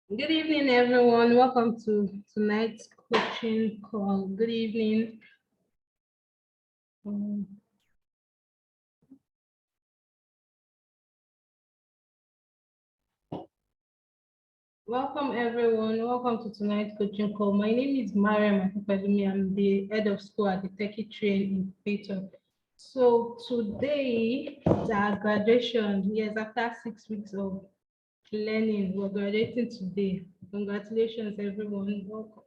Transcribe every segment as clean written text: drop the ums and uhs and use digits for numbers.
Good evening, everyone. Welcome to tonight's coaching call. Good evening. Um, Welcome, everyone. Welcome to tonight's coaching call. My name is Mariam Akpalumi. I'm the head of school at the Techy Incubator. So today is our graduation. Yes, after 6 weeks of learning, we're graduating today. Congratulations, everyone. Welcome.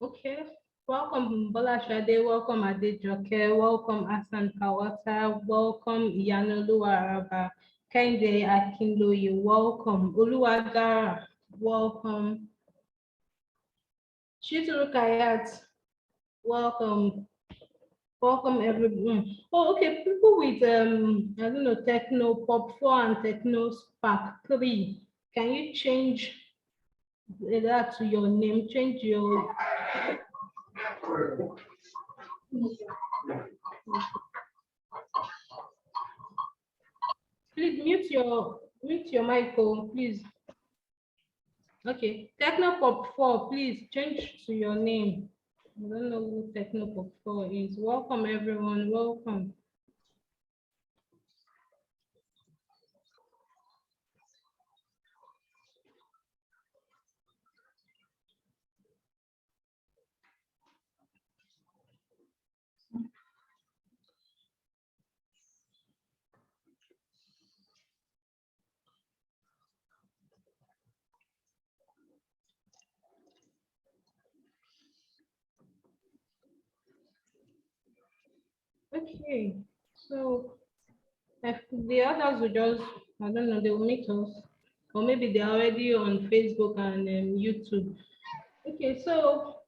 Okay. Welcome Bola Shade, welcome Adejoke, welcome Asan Kawata, welcome Iyanolu Araba, Kende Akinloye, welcome Oluwagara, welcome Shituru Kayat, welcome, welcome everyone. Oh, okay, people with I don't know, Techno Pop 4 and Techno Spark 3, can you change that to your name? Change your please mute your mic, oh, please. Okay, Technopop 4, please change to your name. I don't know who Technopop 4 is. Welcome, everyone. Welcome. Okay, so if the others will just, I don't know, they will meet us. Or maybe they're already on Facebook and YouTube. Okay, so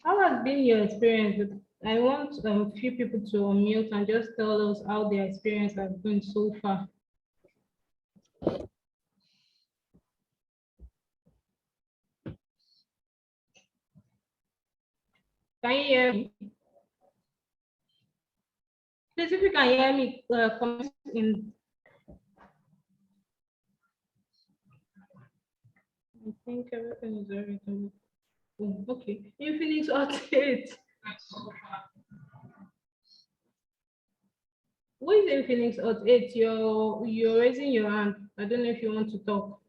how has been your experience? I want a few people to unmute and just tell us how their experience has been so far. Can you hear me? Please, if you can hear me, comment in. I think everything is everything. Oh, okay. Infinix Hot 8. Who is Infinix Hot 8? You're raising your hand. I don't know if you want to talk.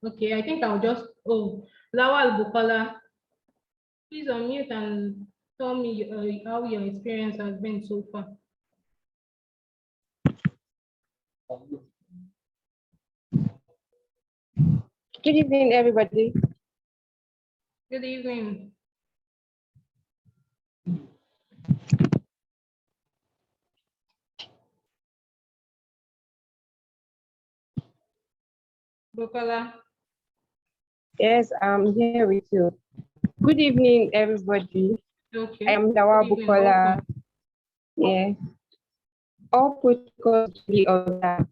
Okay, I think I'll just, oh, Lawal Bukola, please unmute and tell me how your experience has been so far. Good evening, everybody. Good evening. Bukola. Yes, I'm here with you. Good evening, everybody. Okay. I am Dawa Good evening. Bukola. Welcome. Yeah, all protocols be observed.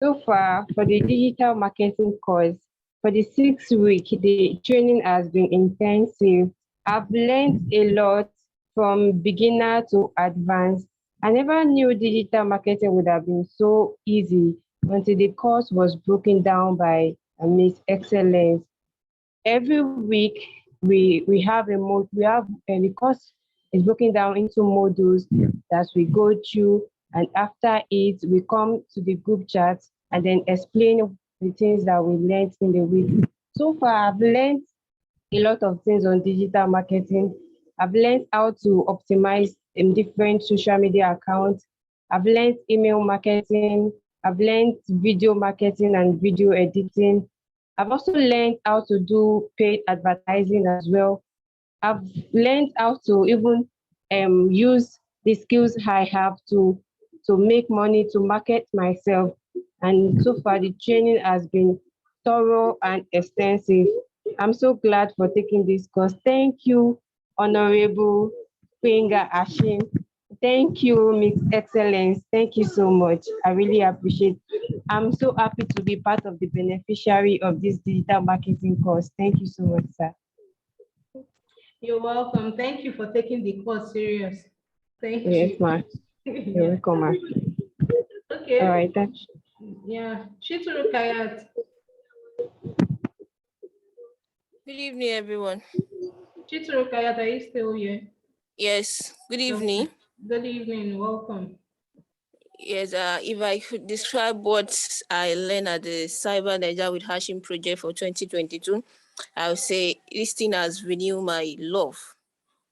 So far, for the digital marketing course, for the 6 week, the training has been intensive. I've learned a lot from beginner to advanced. I never knew digital marketing would have been so easy until the course was broken down by Miss Excellence. Every week we have a mode we have the course is broken down into modules that we go through, and after it we come to the group chat and then explain the things that we learned in the week. So far I've learned a lot of things on digital marketing. I've learned how to optimize in different social media accounts. I've learned email marketing. I've learned video marketing and video editing. I've also learned how to do paid advertising as well. I've learned how to even use the skills I have to make money, to market myself. And so far, the training has been thorough and extensive. I'm so glad for taking this course. Thank you, Honorable Kwenga Ashim. Thank you, Miss Excellence. Thank you so much. I really appreciate. I'm so happy to be part of the beneficiary of this digital marketing course. Thank you so much, sir. You're welcome. Thank you for taking the course serious. Thank Yes, you. ma'am. You're Yeah. welcome, ma'am. Okay. All right. That's Yeah. Chituru Kayat. Good evening, everyone. Chituru Kayat, are you still here? Yes, good Okay. evening. Good evening. Welcome. Yes, if I could describe what I learned at the Cyber Nigeria with Hashim project for 2022, I would say this thing has renewed my love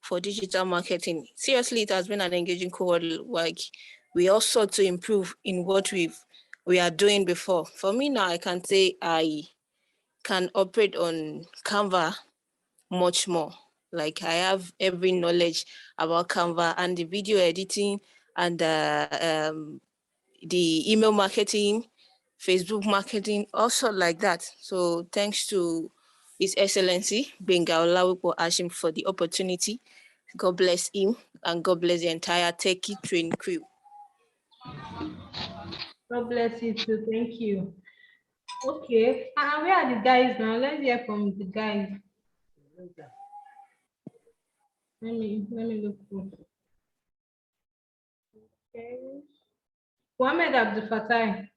for digital marketing. Seriously, it has been an engaging cohort. Like we all sought to improve in what we are doing before. For me now, I can say I can operate on Canva much more. Like I have every knowledge about Canva and the video editing and the email marketing, Facebook marketing, also like that. So thanks to His Excellency Benga Olawipo Ashim for the opportunity. God bless him and God bless the entire Techy train crew. God bless you too. Thank you. Okay. And where are the guys now? Let's hear from the guys. Let me look for. Okay. Mohammed Abdul Fattah.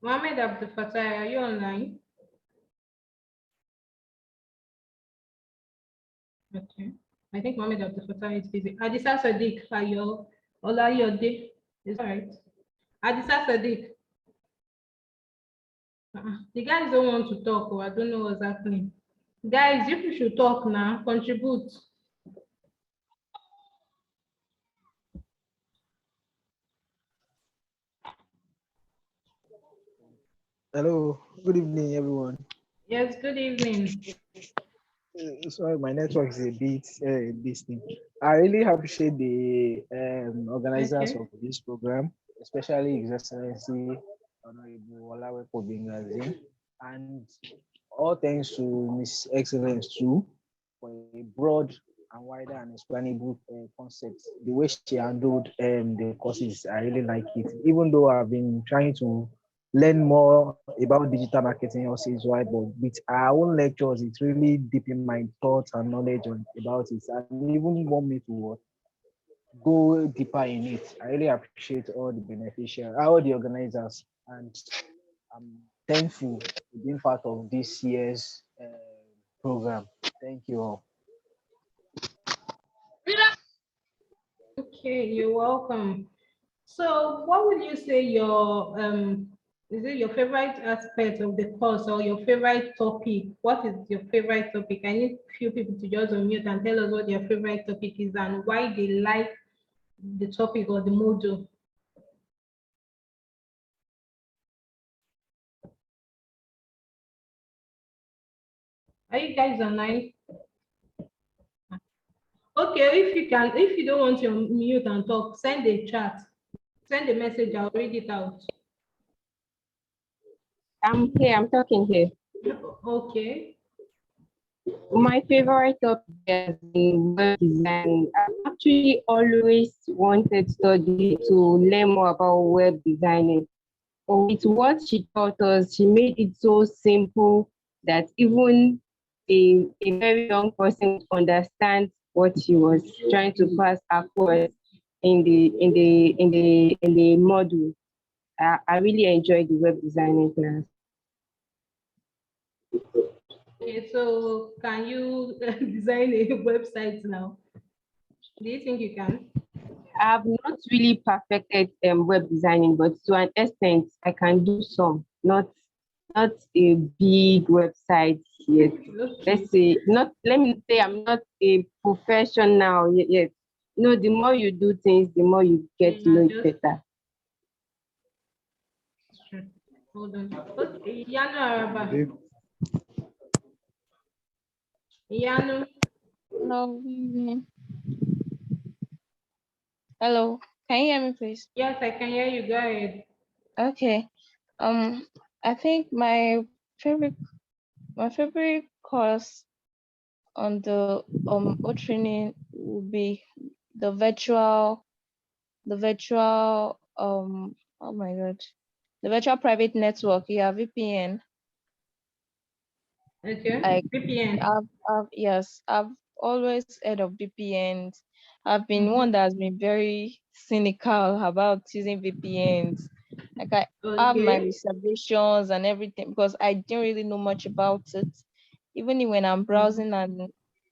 Mohammed Abdul Fattah, are you online? Okay. I think Mohammed Abdul Fattah is busy. Adisa Sadiq, Ayo, Olayode. Is that right? Adisa Sadiq. The guys don't want to talk, or I don't know what's happening. Guys, if you should talk now, contribute. Hello, good evening, everyone. Yes, good evening. Sorry, my network is a bit this thing. I really appreciate the organizers Okay. of this program, especially His Excellency Honorable Olawepo Bengazi, and all thanks to Miss Excellence too for a broad and wider and explainable concept. The way she handled the courses, I really like it. Even though I've been trying to learn more about digital marketing or sales wide, but with our own lectures, it really deepened my thoughts and knowledge about it, and even want me to go deeper in it. I really appreciate all the beneficiaries, all the organizers, and I'm thankful to being part of this year's program. Thank you all. Okay, you're welcome. So, what would you say your is it your favorite aspect of the course or your favorite topic? What is your favorite topic? I need few people to just unmute and tell us what their favorite topic is and why they like the topic or the module. Are you guys online? Okay, if you don't want to mute and talk, send a chat, send a message. I'll read it out. I'm here. I'm talking here. Okay. My favorite topic has been web design. I've actually always wanted to study to learn more about web designing. But with what she taught us, she made it so simple that even a very young person would understand what she was trying to pass across in the module. I really enjoyed the web designing class. Okay, so can you design a website now? Do you think you can? I've not really perfected web designing, but to an extent, I can do some, not a big website yet. Let's say not. Let me say I'm not a professional yet. You know, the more you do things, the more you get to know it better. Hold on. Okay, Yano Araba. Yano. Hello, good evening. Hello, can you hear me, please? Yes, I can hear you. Go ahead. Okay. I think my favorite course on the training will be the virtual oh my god, the virtual private network. Yeah, VPN. Okay, I VPN. yes, I've always heard of VPNs. I've been one Mhm. that has been very cynical about using VPNs. Like I have my Okay. reservations and everything because I didn't really know much about it. Even when I'm Mhm. browsing and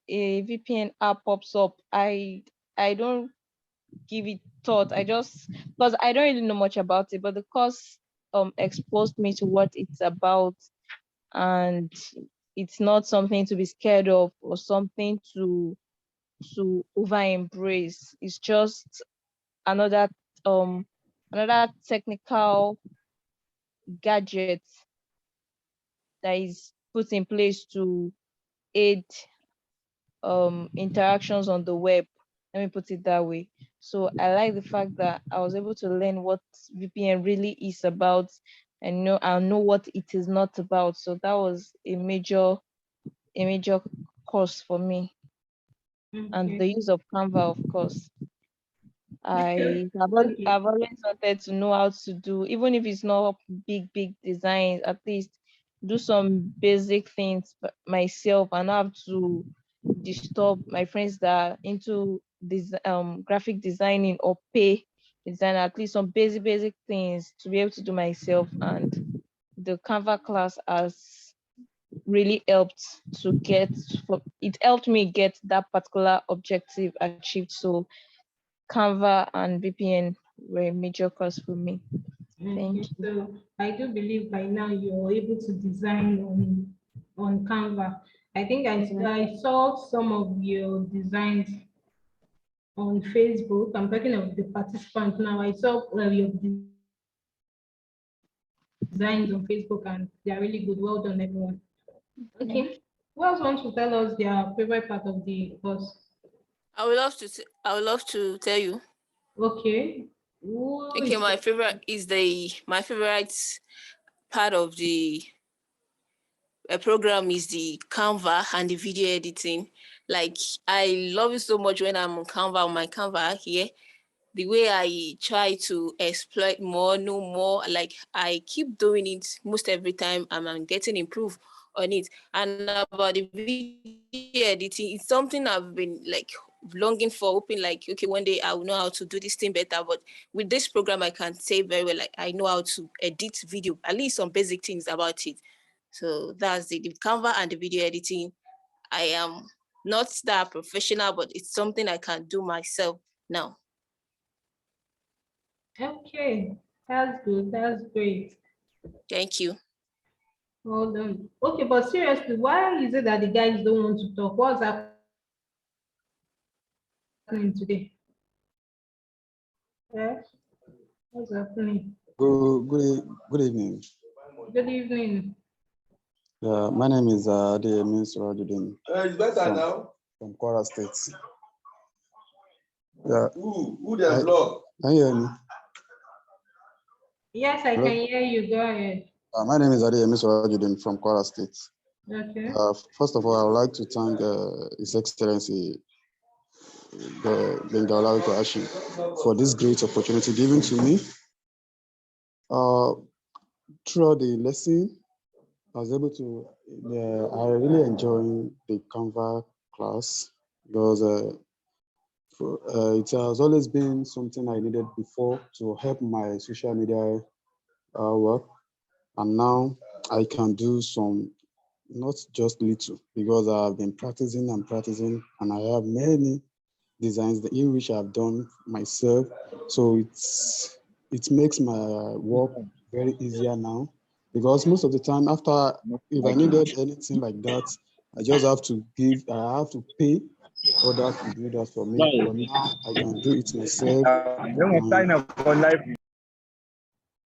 a VPN app pops up, I don't give it thought. I just because I don't really know much about it, but the course exposed me to what it's about, and it's not something to be scared of or something to over embrace. It's just another um another technical gadget that is put in place to aid interactions on the web. Let me put it that way. So I like the fact that I was able to learn what VPN really is about, and I know what it is not about. So that was a major course for me, and the Okay. use of Canva, of course. Okay. Okay. I've always wanted to know how to do, even if it's not big designs, at least do some basic things myself and not have to disturb my friends that are into this graphic designing or pay design. At least some basic things to be able to do myself, and the Canva class has really helped it helped me get that particular objective achieved. So Canva and VPN were a major course for me. Okay. Thank you. So I do believe by now you're able to design on Canva. I think Yeah. I saw some of your designs on Facebook. I'm talking of the participants now. I saw your designs on Facebook and they are really good. Well done, everyone. Okay. Okay. Who else wants to tell us their favorite part of the course? I would love to tell you. Okay. Who Okay, is my favorite part of the program is the Canva and the video editing. Like, I love it so much when I'm on Canva, on my Canva here. The way I try to exploit more, know more, like I keep doing it most every time and I'm getting improved on it. And about the video editing, it's something I've been like longing for, hoping like, okay, one day I will know how to do this thing better. But with this program, I can say very well, like I know how to edit video, at least some basic things about it. So that's the Canva and the video editing. I am not that professional, but it's something I can do myself now. okay? That's good. That's great. Thank you. Well done. Okay, but seriously, why is it that the guys don't want to talk? What's happening today? Yes, what's happening? Good evening. Good evening. My name is Ayeni It's better from, now. from Kwara State. Yeah, Who they block? can you hear me? Yes, I Hello? can hear you. Go ahead. My name is Ayeni from Kwara State. Okay. First of all, I would like to thank His Excellency the Olawale Hashim for this great opportunity given to me. Throughout the lesson, I was able to, I really enjoy the Canva class because it has always been something I needed before to help my social media work. And now I can do some, not just little, because I've been practicing and practicing, and I have many designs in which I've done myself. So it makes my work very easier now, because most of the time if I needed anything like that, I just have to pay others to do that for me. But now I can do it myself.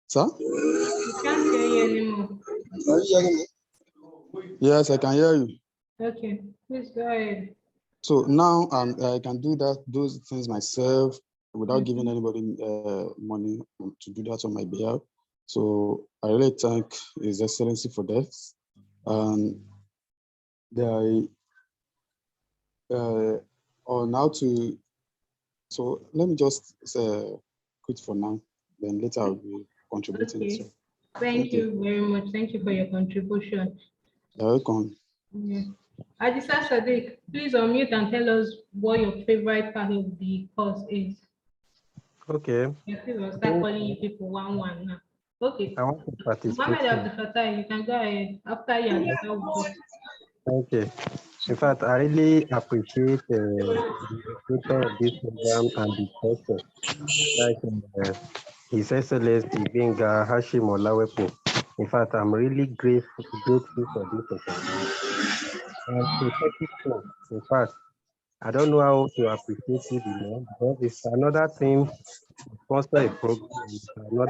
Sir? We can't hear you anymore. Yes, I can hear you. Okay, please go ahead. So now I can do those things myself without giving Mhm. anybody money to do that on my behalf. So I really thank His Excellency for that. And on how to. So let me just quit for now. Then later I'll be contributing. Okay. So, Thank you very much. Thank you for your contribution. you're welcome. Yeah. Adisa Sadiq, please unmute and tell us what your favorite part of the course is. Okay. Yes, we will start calling you people one now. Okay. I want to participate. Mohammed Abdul Fattah, you can go ahead after you Adisa will go. Okay. In fact, I really appreciate the creator of this program and the person, like His Excellency Benga Hashim Olawepo. In fact, I'm really grateful for this opportunity. And to Techy, in fact, I don't know how to appreciate you the more because it's another thing to sponsor a program, it's one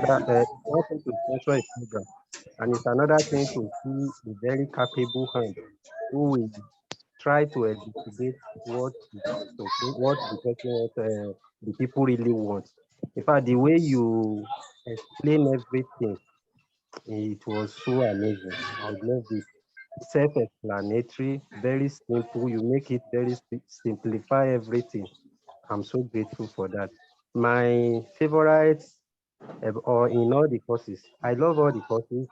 thing to sponsor a program, and it's another thing to see a very capable hand who will try to elucidate what the person the people really want. In fact, the way you explain everything, it was so amazing. I love it. Self-explanatory, very simple. You make it very simplify everything. I'm so grateful for that. My favorite, or in all the courses, I love all the courses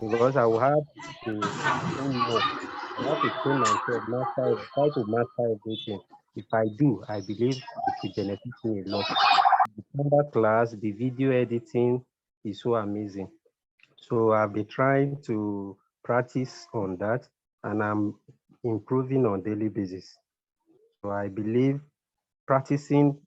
because I will have to train more. I have to train myself, try to master everything. If I do, I believe it will benefit me a lot. The Canva class, the video editing is so amazing. So I've been trying to practice on that and I'm improving on daily basis. So I believe practicing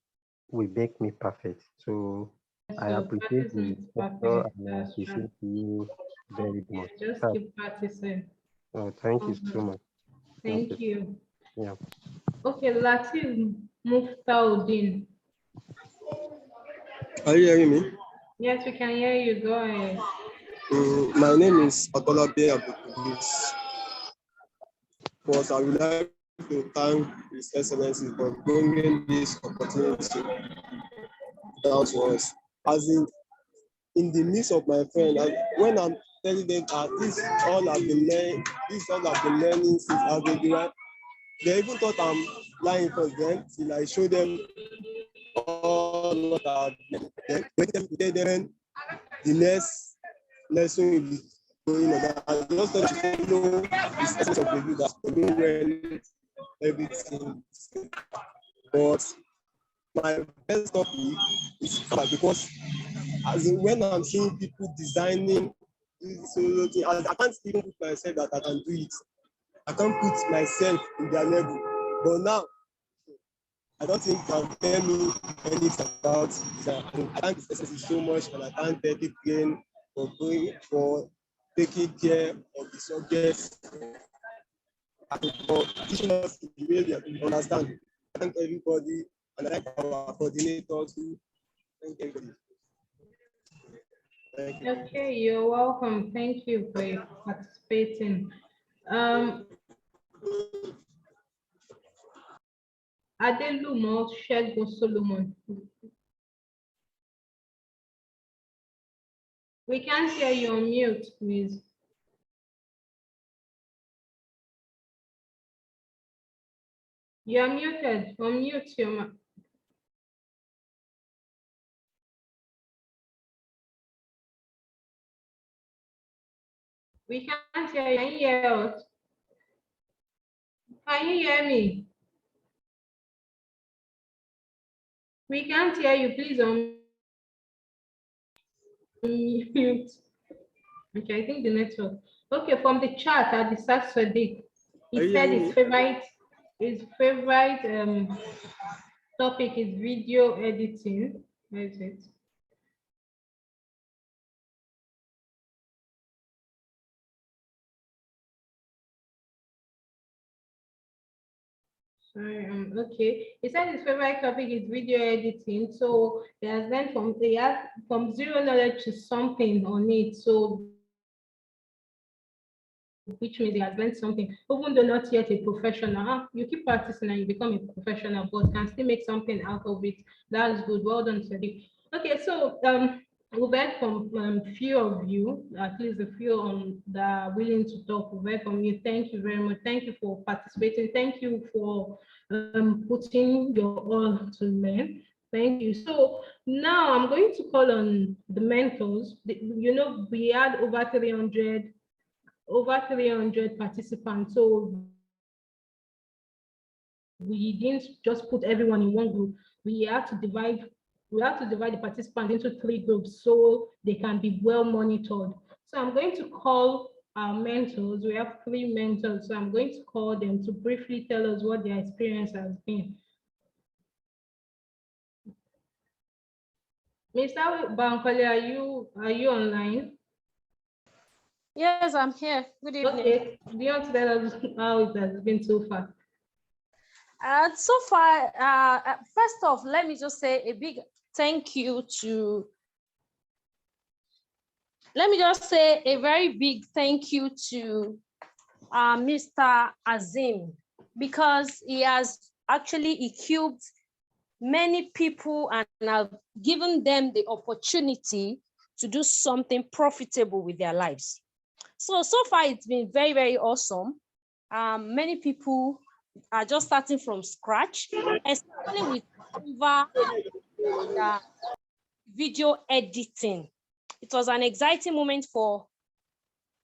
will make me perfect. So I So appreciate practicing the is sponsor perfect. and I That's right. appreciate you very much. Just keep practicing. Oh, thank you so much. Thank you. Yeah. Okay, Latif Muftaudin. Are you hearing me? Yes, we can hear you. Go ahead. My name is Otolabi Abdul. But I would like to thank His Excellency for bringing this opportunity down to us. As in the midst of my friend, and when I'm telling them this all I've been learning since I've been doing, they even thought I'm lying for them till I show them all what I've done. Then when they tell them the next lesson will be going on. I just thought to follow this essence of the view that we know everything. But my best topic is because as in when I'm seeing people designing this solo thing, I can't even put myself that I can do it. I can't put myself in their level. But now, I don't think you can tell me anything about design. I thank this essence so much, and I thank Techy again for taking care of the subjects and for teaching us the way we understand. Thank everybody, and I thank our coordinators too. Thank everybody. Thank you. Okay, you're welcome. Thank you for participating. Adelumo Shegun Solomon. We can't hear you on mute, please. You're muted. Unmute your mic. We can't hear you. Can you hear us? Can you hear me? We can't hear you. Please unmute. Okay, I think the network. Okay, from the chat at the Saturday, he said his favorite topic is video editing. Where is it? Sorry, okay. He said his favorite topic is video editing. So he has learned from zero knowledge to something on it. So which means he has learned something, even though not yet a professional. You keep practicing and you become a professional, but can still make something out of it. That's good. Well done, Sadiq. Okay, so we've heard from few of you, at least a few on that are willing to talk. We've heard from you. Thank you very much. Thank you for participating. Thank you for putting your all to learn. Thank you. So now I'm going to call on the mentors. You know, we had over 300 participants. So we didn't just put everyone in one group. We have to divide the participants into 3 groups so they can be well monitored. So I'm going to call our mentors. We have 3 mentors. So I'm going to call them to briefly tell us what their experience has been. Mr. Bankole, are you online? Yes, I'm here. Good evening. Okay. Do you want to tell us how it has been so far? So far, first off, let me just say a big thank you to, let me just say a very big thank you to Mr. Azim, because he has actually equipped many people and have given them the opportunity to do something profitable with their lives. So far, it's been very, very awesome. Many people are just starting from scratch, especially with Canva and video editing. It was an exciting moment for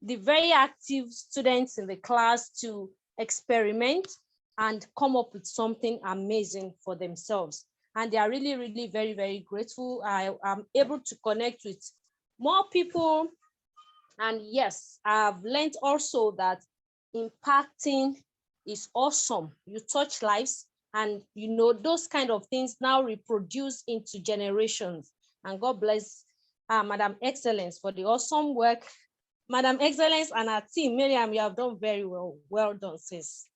the very active students in the class to experiment and come up with something amazing for themselves. And they are really, really very, very grateful. I am able to connect with more people. And yes, I've learned also that impacting is awesome. You touch lives, and you know those kind of things now reproduce into generations. And God bless Madam Excellence for the awesome work. Madam Excellence and our team, Miriam, you have done very well. Well done, sis.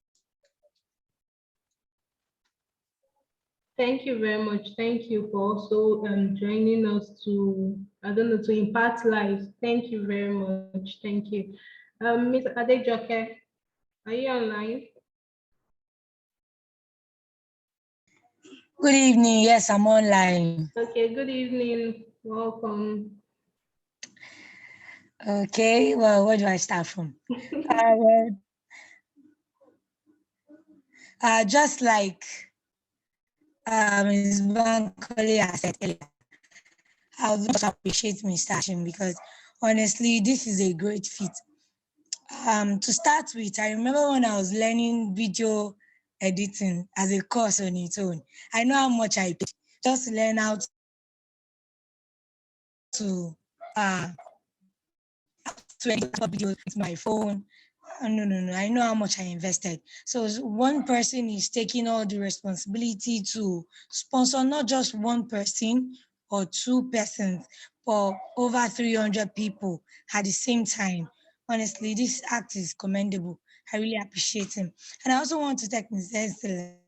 Thank you very much. Thank you for also joining us to, to impact lives. Thank you very much. Thank you. Ms. Adejoke, are you online? Good evening. Yes, I'm online. Okay, good evening. Welcome. Okay, well, where do I start from? Just like Ms. Bankole has said earlier, I would also appreciate Mr. Hashim because honestly, this is a great feat. To start with, I remember when I was learning video editing as a course on its own. I know how much I paid just to learn how to edit videos with my phone. No. I know how much I invested. So one person is taking all the responsibility to sponsor not just one person or 2 persons, but over 300 people at the same time. Honestly, this act is commendable. I really appreciate him. And I also want to thank Ms. Excellence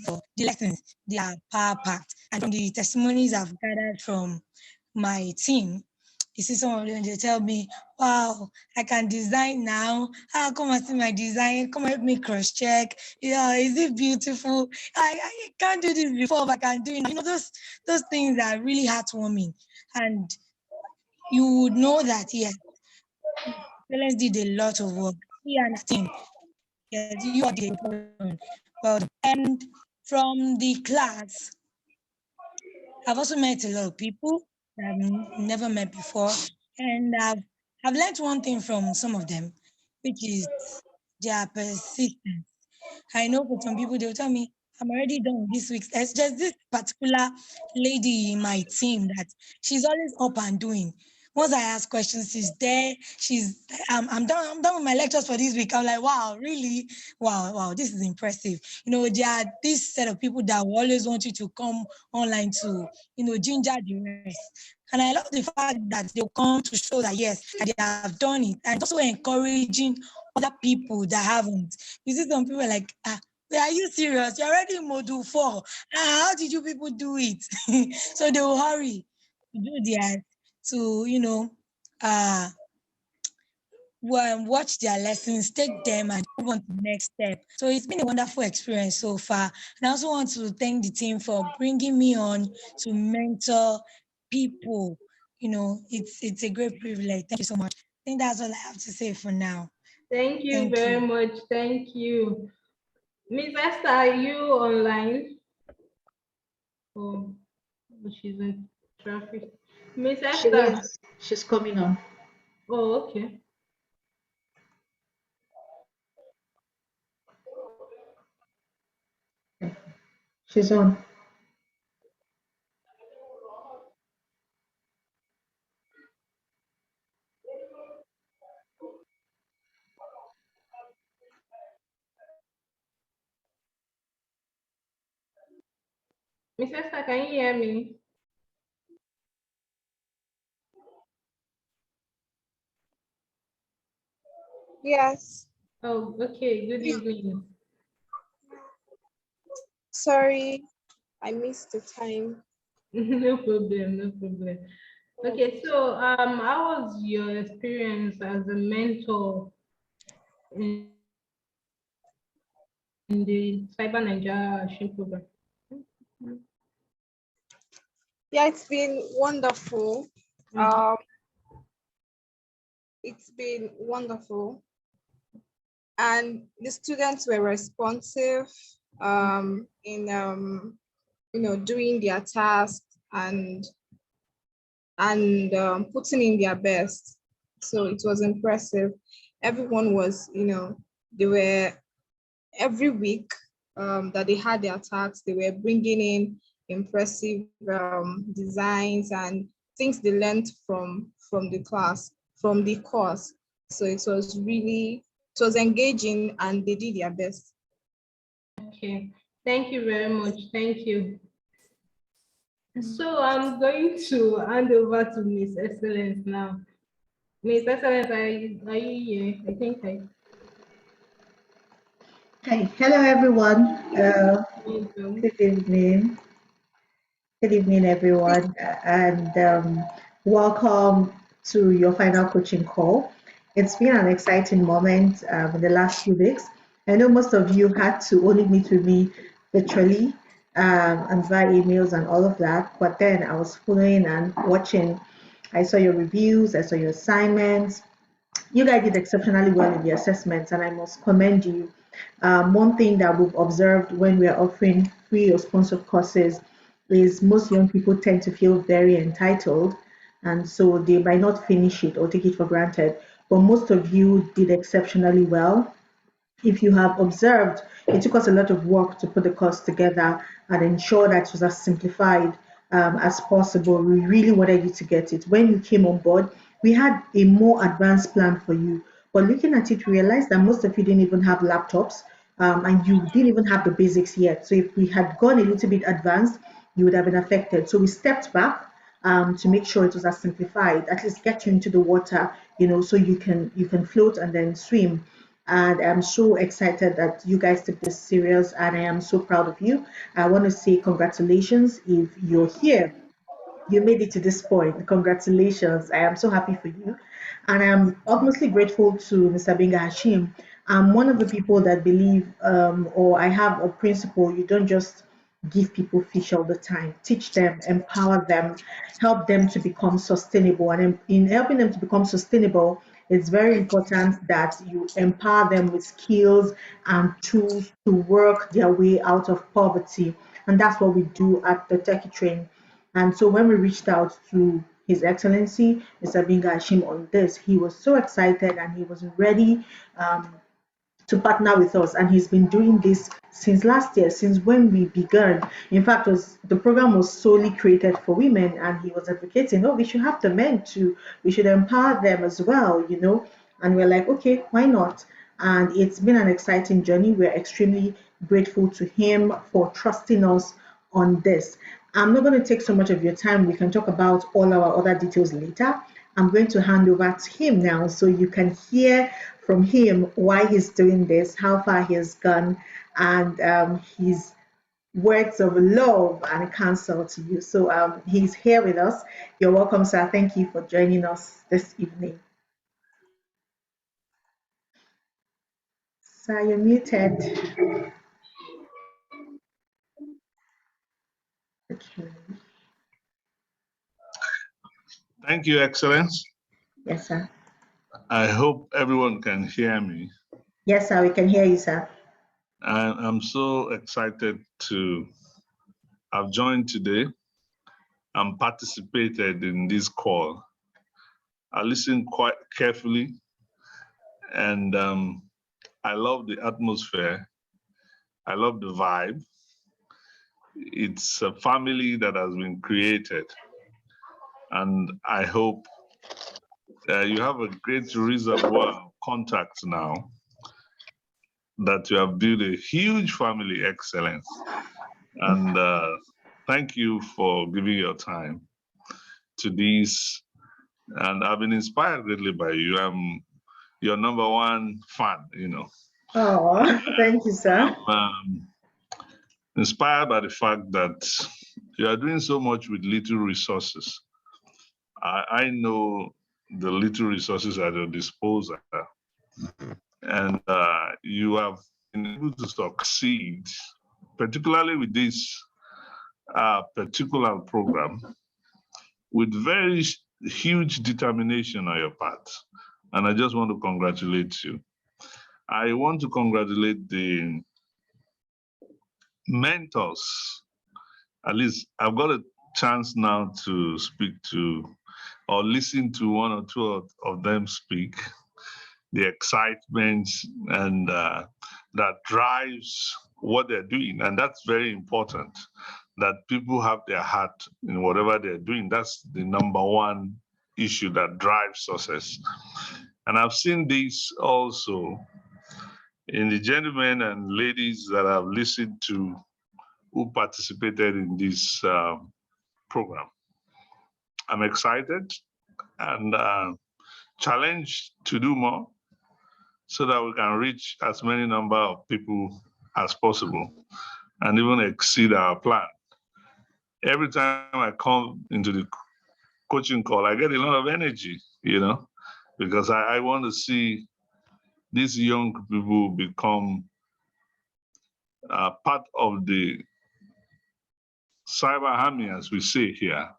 for the lessons. They are power packed. And from the testimonies I've gathered from my team, you see some of them, they tell me, wow, I can design now. Come and see my design. Come help me cross-check. Yeah, is it beautiful? I can't do this before, but I can do it. You know, those things are really heartwarming. And you would know that, yes, Excellence did a lot of work. He and his team, yes, you are the well done. And from the class, I've also met a lot of people that I've never met before. And I've learned one thing from some of them, which is their persistence. I know for some people, they'll tell me, I'm already done with this week. There's just this particular lady in my team that she's always up and doing. Once I ask questions, she's there. I'm done with my lectures for this week. I'm like, wow, really? Wow, this is impressive. You know, there are this set of people that will always want you to come online to, ginger the rest. And I love the fact that they'll come to show that, yes, that they have done it. And also encouraging other people that haven't. You see some people are like, are you serious? You're already in module 4. How did you people do it? So they will hurry to do their, to, watch their lessons, take them and move on to the next step. So it's been a wonderful experience so far. And I also want to thank the team for bringing me on to mentor people. it's a great privilege. Thank you so much. I think that's all I have to say for now. Thank you Thank very you. much. Thank you. Miss Esther, are you online? Oh, she's in traffic. Miss She Esther. is. She's coming on. Oh, okay. She's on. Miss Esther, can you hear me? Yes. Oh, okay. Good evening. Sorry, I missed the time. No problem, no problem. Okay, so how was your experience as a mentor in the Cyber Nigeria Action Program? Yeah, it's been wonderful. Okay. It's been wonderful. And the students were responsive in doing their tasks and putting in their best. So it was impressive. Everyone was, they were every week that they had their tasks, they were bringing in impressive designs and things they learned from the class, from the course. So it was engaging and they did their best. Okay. Thank you very much. Thank you. So I'm going to hand over to Miss Excellence now. Miss Excellence, are you here? I think I. Hi. Hello, everyone. Welcome. Good evening. Good evening, everyone, and welcome to your final coaching call. It's been an exciting moment in the last few weeks. I know most of you had to only meet with me virtually and via emails and all of that, but then I was following and watching. I saw your reviews, I saw your assignments. You guys did exceptionally well in the assessments, and I must commend you. One thing that we've observed when we're offering free or sponsored courses is most young people tend to feel very entitled, and so they might not finish it or take it for granted. But most of you did exceptionally well. If you have observed, it took us a lot of work to put the course together and ensure that it was as simplified as possible. We really wanted you to get it. When you came on board, we had a more advanced plan for you. But looking at it, we realized that most of you didn't even have laptops and you didn't even have the basics yet. So if we had gone a little bit advanced, you would have been affected. So we stepped back to make sure it was as simplified, at least get you into the water, so you can float and then swim. And I'm so excited that you guys took this serious, and I am so proud of you. I want to say congratulations if you're here. You made it to this point. Congratulations. I am so happy for you. And I'm utmostly grateful to Mr. Binga Hashim. I'm one of the people that believe, or I have a principle, you don't just give people fish all the time. Teach them, empower them, help them to become sustainable. And in helping them to become sustainable, it's very important that you empower them with skills and tools to work their way out of poverty. And that's what we do at the Techy Train. And so when we reached out to His Excellency, Mr. Binga Hashim, on this, he was so excited and he was ready um, to partner with us. And he's been doing this since last year, since when we began. In fact, the program was solely created for women, and he was advocating, oh, we should have the men too. We should empower them as well. And we're like, okay, why not? And it's been an exciting journey. We're extremely grateful to him for trusting us on this. I'm not going to take so much of your time. We can talk about all our other details later. I'm going to hand over to him now so you can hear from him why he's doing this, how far he has gone, and his words of love and counsel to you. So he's here with us. You're welcome, sir. Thank you for joining us this evening. Sir, you're muted. Okay. Thank you, Excellence. Yes, sir. I hope everyone can hear me. Yes, sir, we can hear you, sir. I'm so excited to have joined today and participated in this call. I listened quite carefully, and I love the atmosphere. I love the vibe. It's a family that has been created, and I hope you have a great reservoir of contacts now that you have built a huge family, Excellence. And thank you for giving your time to this. And I've been inspired greatly by you. I'm your number one fan, you know. Oh, thank you, sir. I'm inspired by the fact that you are doing so much with little resources. I know the little resources at your disposal, and you have been able to succeed, particularly with this particular program, with very huge determination on your part. And I just want to congratulate you. I want to congratulate the mentors. At least I've got a chance now to speak to or listen to one or two of them speak. The excitement and that drives what they're doing. And that's very important, that people have their heart in whatever they're doing. That's the number one issue that drives success. And I've seen this also in the gentlemen and ladies that I've listened to who participated in this program. I'm excited and challenged to do more so that we can reach as many number of people as possible and even exceed our plan. Every time I come into the coaching call, I get a lot of energy, you know, because I want to see these young people become part of the cyber army, as we say here,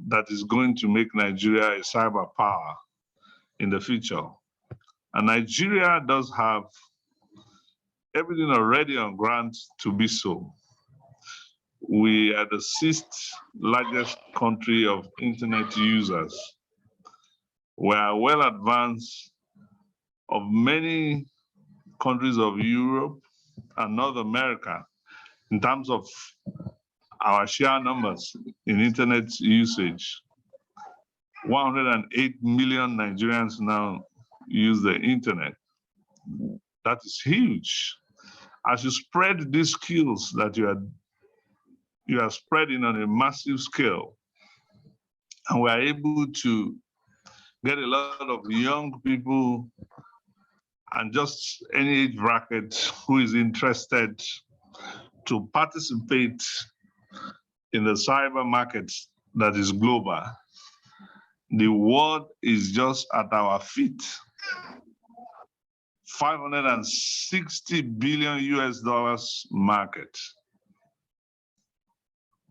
that is going to make Nigeria a cyber power in the future. And Nigeria does have everything already on ground to be so. We are the 6th largest country of internet users. We are well advanced of many countries of Europe and North America in terms of our share numbers in internet usage. 108 million Nigerians now use the internet. That is huge. As you spread these skills that you are spreading on a massive scale, and we are able to get a lot of young people and just any age bracket who is interested to participate in the cyber market that is global. The world is just at our feet. 560 billion US dollars market.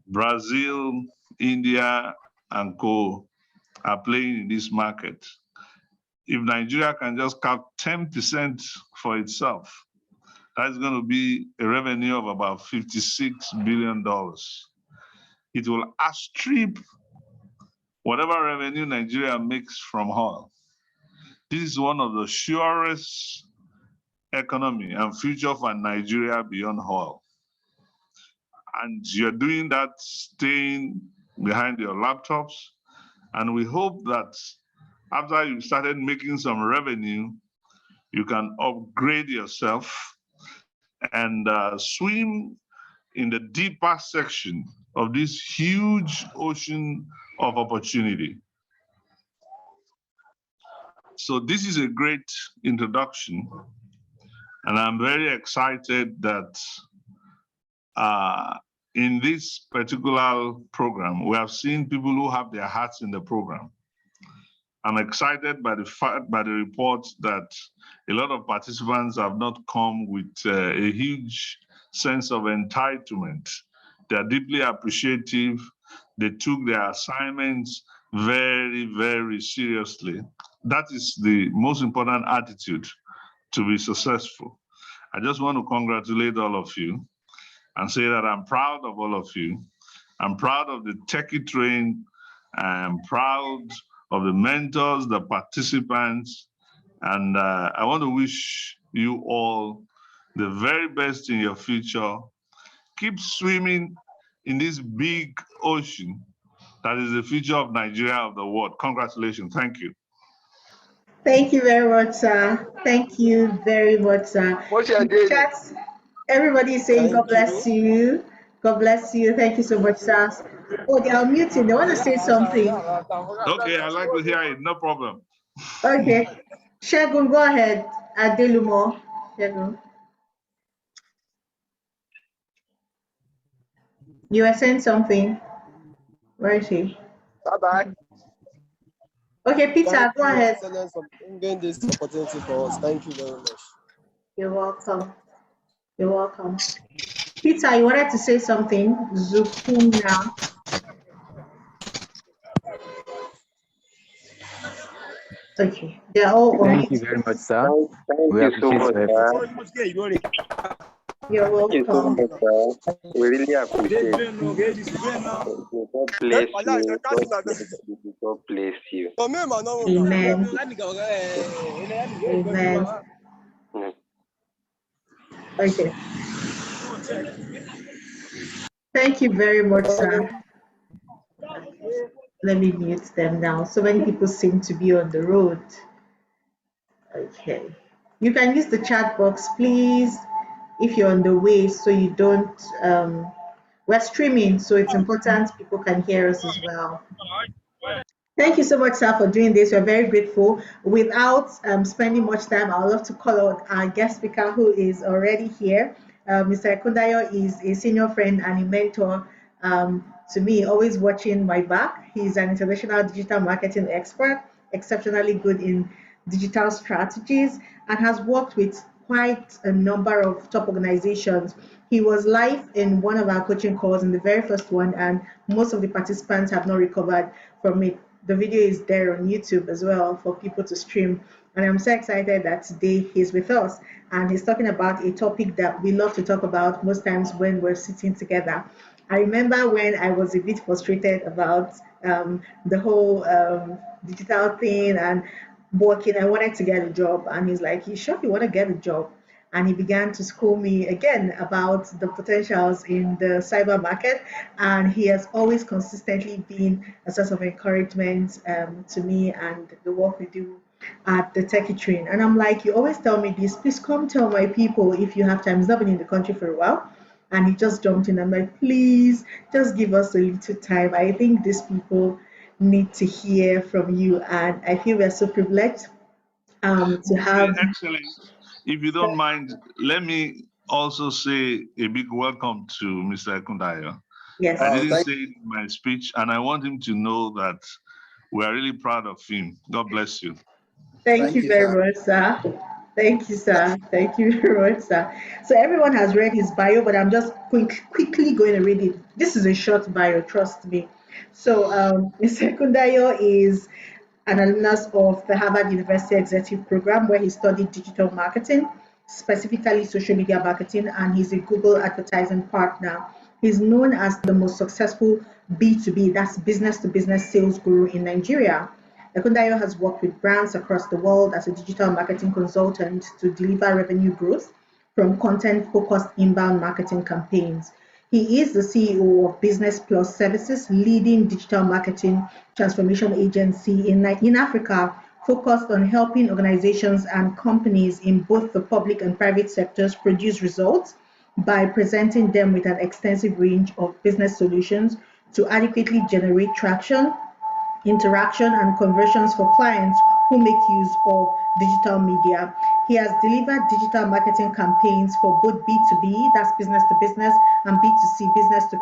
Brazil, India, and co are playing in this market. If Nigeria can just cap 10% for itself, that's going to be a revenue of about $56 billion. It will outstrip whatever revenue Nigeria makes from oil. This is one of the surest economy and future for Nigeria beyond oil. And you're doing that staying behind your laptops. And we hope that after you started making some revenue, you can upgrade yourself and swim in the deeper section of this huge ocean of opportunity. So this is a great introduction. And I'm very excited that in this particular program, we have seen people who have their hearts in the program. I'm excited by the report that a lot of participants have not come with a huge sense of entitlement. They're deeply appreciative. They took their assignments very, very seriously. That is the most important attitude to be successful. I just want to congratulate all of you and say that I'm proud of all of you. I'm proud of the Techy train. I'm proud of the mentors, the participants, and I want to wish you all the very best in your future. Keep swimming in this big ocean that is the future of Nigeria, of the world. Congratulations. Thank you. Thank you very much, sir. Thank you very much, sir. What's your In the day? chat, everybody is saying God Thank bless you. you. God bless you. Thank you so much, sir. Oh, they are muting. They want to say something. Okay, I'd like to hear it. No problem. Okay. Shegun, go ahead. Adelumo. Shegun. You were saying something. Where is he? Bye-bye. Okay, Peter, Thank go you, Your ahead. Excellence, for bringing this opportunity for us. Thank you very much. You're welcome. You're welcome. Peter, you wanted to say something? Zukuna. Okay, they're all on Thank you mute. very much, sir. Thank We you so appreciate much, your sir. effort. You're Thank you so welcome. much, sir. We really appreciate it. Thank you. God bless you. God bless you. God bless you. Amen. Amen. Mm. Okay. Thank you very much, sir. Let me mute them now. So many people seem to be on the road. Okay. You can use the chat box, please, if you're on the way, so you don't. We're streaming, so it's important people can hear us as well. Thank you so much, sir, for doing this. We're very grateful. Without spending much time, I would love to call out our guest speaker who is already here. Mr. Ekundayo is a senior friend and a mentor to me, always watching my back. He's an international digital marketing expert, exceptionally good in digital strategies, and has worked with quite a number of top organizations. He was live in one of our coaching calls, in the very first one, and most of the participants have not recovered from it. The video is there on YouTube as well for people to stream. And I'm so excited that today he's with us and he's talking about a topic that we love to talk about most times when we're sitting together. I remember when I was a bit frustrated about the whole digital thing and working. I wanted to get a job, and he's like, "You sure you want to get a job?" And he began to school me again about the potentials in the cyber market. And he has always consistently been a source of encouragement to me and the work we do at the Techy train. And I'm like, you always tell me this, please come tell my people if you have time. He's not been in the country for a while. And he just jumped in. I'm like, please, just give us a little time. I think these people need to hear from you. And I feel we're so privileged to have. Excellent. If you don't mind, let me also say a big welcome to Mr. Ekundayo. Yes. I didn't say it in my speech, and I want him to know that we are really proud of him. God bless you. Thank you very much, sir. Thank you, sir. Thank you very much, sir. So everyone has read his bio, but I'm just quickly going to read it. This is a short bio, trust me. So Mr. Kundayo is an alumnus of the Harvard University Executive Program, where he studied digital marketing, specifically social media marketing, and he's a Google advertising partner. He's known as the most successful B2B, that's business to business sales guru in Nigeria. Ekundayo has worked with brands across the world as a digital marketing consultant to deliver revenue growth from content-focused inbound marketing campaigns. He is the CEO of Business Plus Services, leading digital marketing transformation agency in Africa, focused on helping organizations and companies in both the public and private sectors produce results by presenting them with an extensive range of business solutions to adequately generate traction, interaction, and conversions for clients who make use of digital media. He has delivered digital marketing campaigns for both B2B, that's business to business, and B2C, business to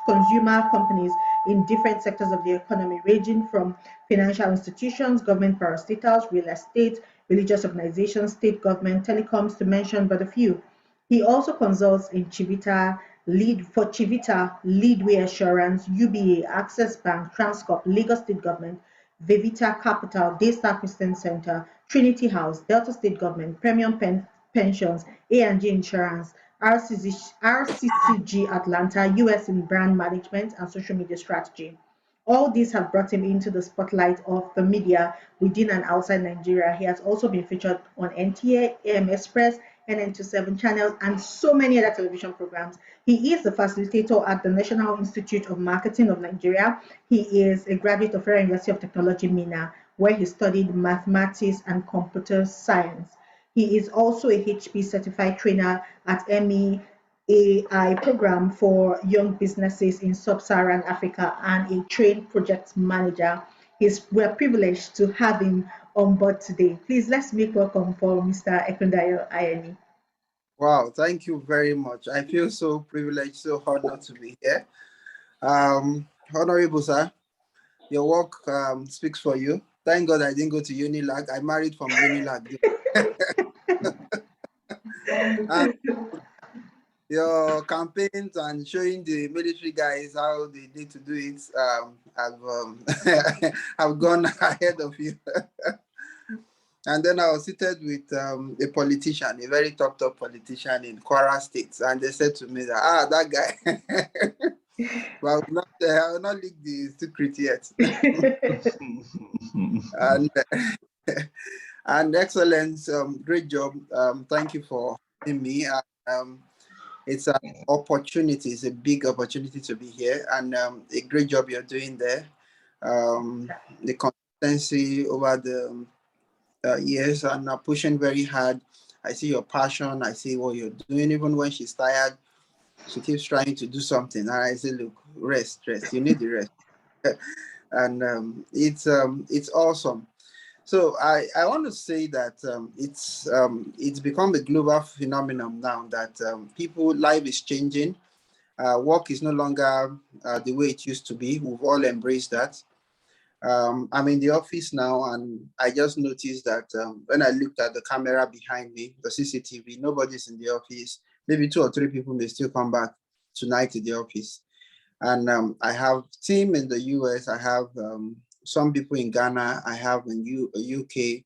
consumer companies in different sectors of the economy, ranging from financial institutions, government parastatals, real estate, religious organizations, state government, telecoms, to mention but a few. He also consults in Chivita Lead for Chivita, Leadway Assurance, UBA, Access Bank, Transcorp, Lagos State Government, Vivita Capital, Daystar Christian Center, Trinity House, Delta State Government, Premium Pensions, A&G Insurance, RCCG Atlanta, US in Brand Management and Social Media Strategy. All these have brought him into the spotlight of the media within and outside Nigeria. He has also been featured on NTA, AM Express, NN27 channels, and so many other television programs. He is the facilitator at the National Institute of Marketing of Nigeria. He is a graduate of Federal University of Technology, Mina, where he studied mathematics and computer science. He is also a HP certified trainer at ME AI program for young businesses in sub-Saharan Africa and a trained project manager. We're privileged to have him on board today. Please let's make welcome for Mr. Ekundayo Ayeni. Wow, thank you very much. I feel so privileged, so honored to be here. Honorable sir, your work speaks for you. Thank God I didn't go to Unilag. I married from Unilag. Your campaigns and showing the military guys how they need to do it, I've gone ahead of you. And then I was seated with a politician, a very top politician in Kwara State, and they said to me that that guy. Well, I will not leak the secret yet. and excellence, great job. Thank you for having me. It's an opportunity. It's a big opportunity to be here, and a great job you're doing there. The consistency over the years and pushing very hard. I see your passion. I see what you're doing. Even when she's tired, she keeps trying to do something. And I say, look, rest. You need the rest. And it's awesome. So I want to say that it's become a global phenomenon now that people life is changing. Work is no longer the way it used to be. We've all embraced that. I'm in the office now, and I just noticed that when I looked at the camera behind me, the CCTV, nobody's in the office. Maybe 2 or 3 people may still come back tonight to the office. And I have team in the US. I have some people in Ghana. I have in UK.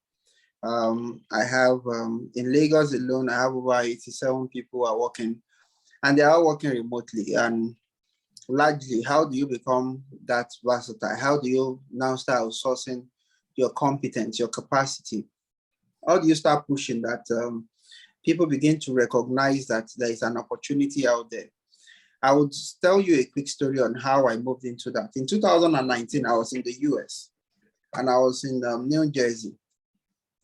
I have in Lagos alone, I have over 87 people who are working, and they are working remotely. And largely, how do you become that versatile? How do you now start outsourcing your competence, your capacity? How do you start pushing that people begin to recognize that there is an opportunity out there? I would tell you a quick story on how I moved into that. In 2019, I was in the US, and I was in New Jersey.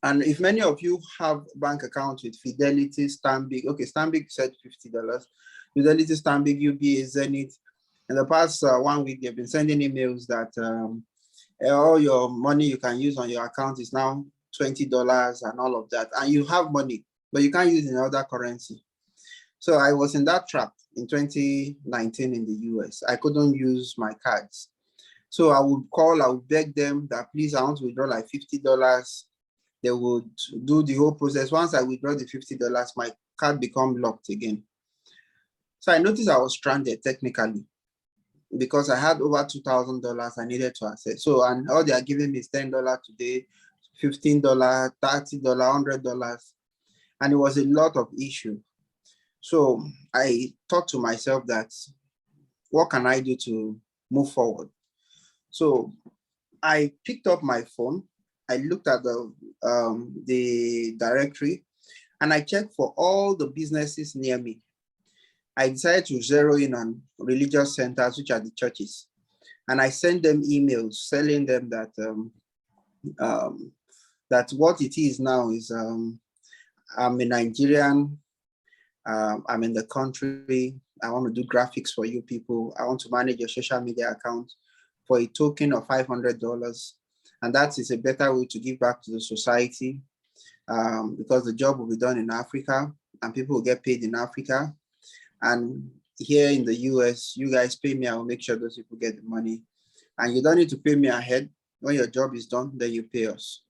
And if many of you have bank accounts with Fidelity, Stanbic, okay, Stanbic said $50, Fidelity, Stanbic, UBA, Zenith. In the past 1 week, they've been sending emails that all your money you can use on your account is now $20 and all of that. And you have money, but you can't use it in other currency. So I was in that trap in 2019 in the US. I couldn't use my cards. So I would beg them that please, I want to withdraw like $50. They would do the whole process. Once I withdraw the $50, my card become locked again. So I noticed I was stranded technically because I had over $2,000 I needed to access. So, and all they are giving me is $10 today, $15, $30, $100. And it was a lot of issue. So I thought to myself that, what can I do to move forward? So I picked up my phone. I looked at the directory, and I checked for all the businesses near me. I decided to zero in on religious centers, which are the churches. And I sent them emails telling them that that what it is now is I'm a Nigerian, I'm in the country, I want to do graphics for you people, I want to manage your social media account for a token of $500. And that is a better way to give back to the society because the job will be done in Africa and people will get paid in Africa. And here in the US, you guys pay me, I will make sure those people get the money. And you don't need to pay me ahead. When your job is done, then you pay us.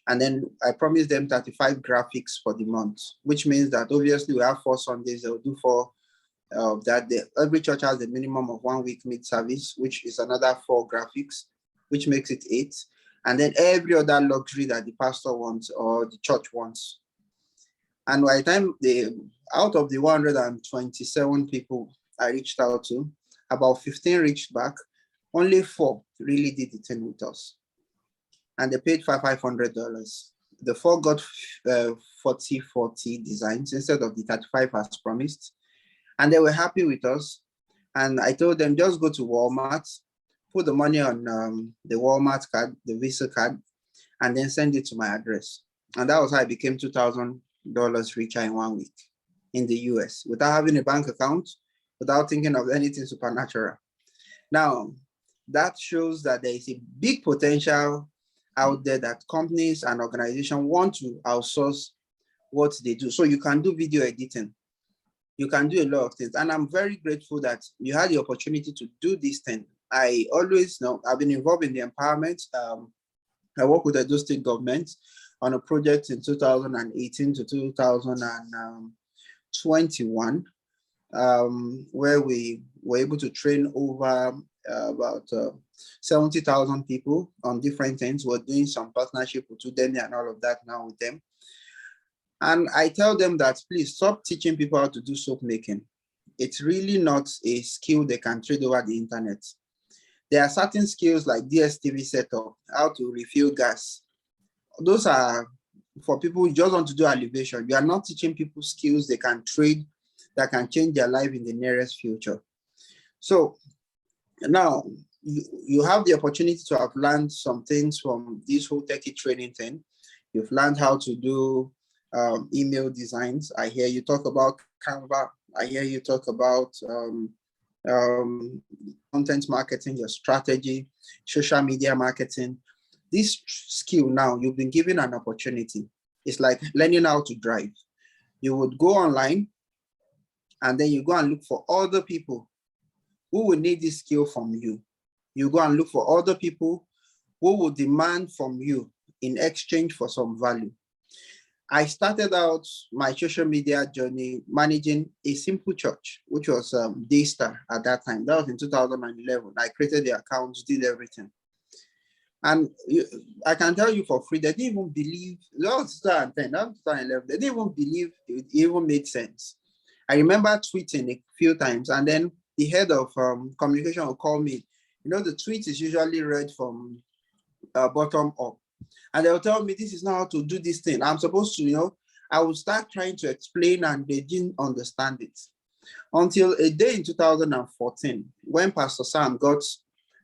And then I promised them 35 graphics for the month, which means that obviously we have 4 Sundays, they'll do 4 that every church has a minimum of 1 week mid service, which is another 4 graphics, which makes it 8. And then every other luxury that the pastor wants or the church wants. And by the time out of the 127 people I reached out to, about 15 reached back, only 4 really did the thing with us. And they paid $500. The 4 got 40 designs instead of the 35 as promised. And they were happy with us. And I told them, just go to Walmart, put the money on the Walmart card, the Visa card, and then send it to my address. And that was how I became $2,000 richer in 1 week in the US without having a bank account, without thinking of anything supernatural. Now, that shows that there is a big potential out there that companies and organizations want to outsource what they do. So you can do video editing. You can do a lot of things. And I'm very grateful that you had the opportunity to do this thing. I always know I've been involved in the empowerment. I work with the Edo State government on a project in 2018 to 2021, where we were able to train over about 70,000 people on different things. We're doing some partnership with Udemy and all of that now with them. And I tell them that please stop teaching people how to do soap making. It's really not a skill they can trade over the internet. There are certain skills like DSTV setup, how to refill gas. Those are for people who just want to do elevation. You are not teaching people skills they can trade that can change their life in the nearest future. So now you have the opportunity to have learned some things from this whole Techy training thing. You've learned how to do email designs. I hear you talk about Canva. I hear you talk about content marketing, your strategy, social media marketing. This skill now, you've been given an opportunity. It's like learning how to drive. You would go online and then you go and look for other people who will need this skill from you. You go and look for other people who will demand from you in exchange for some value. I started out my social media journey managing a simple church, which was Daystar at that time. That was in 2011. I created the accounts, did everything. And I can tell you for free, they didn't even believe, that was 2010, that was 2011, they didn't even believe it even made sense. I remember tweeting a few times, and then the head of communication will call me. You know, the tweet is usually read from bottom up. And they'll tell me, this is not how to do this thing. I'm supposed to, you know, I will start trying to explain and they didn't understand it. Until a day in 2014, when Pastor Sam got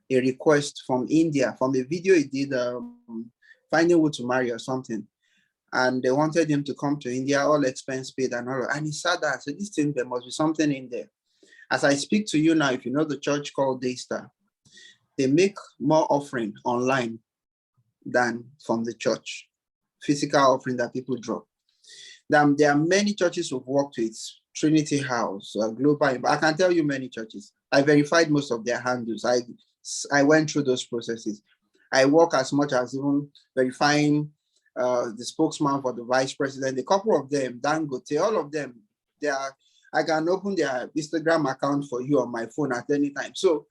a request from India, from a video he did, finding who to marry or something. And they wanted him to come to India, all expense paid and all. And he said that, so this thing, there must be something in there. As I speak to you now, if you know the church called Daystar, they make more offering online than from the church, physical offering that people drop. There are many churches who've worked with, Trinity House, Global. I can tell you many churches. I verified most of their handles. I went through those processes. I work as much as even verifying the spokesman for the vice president. A couple of them, Dangote, all of them, I can open their Instagram account for you on my phone at any time. So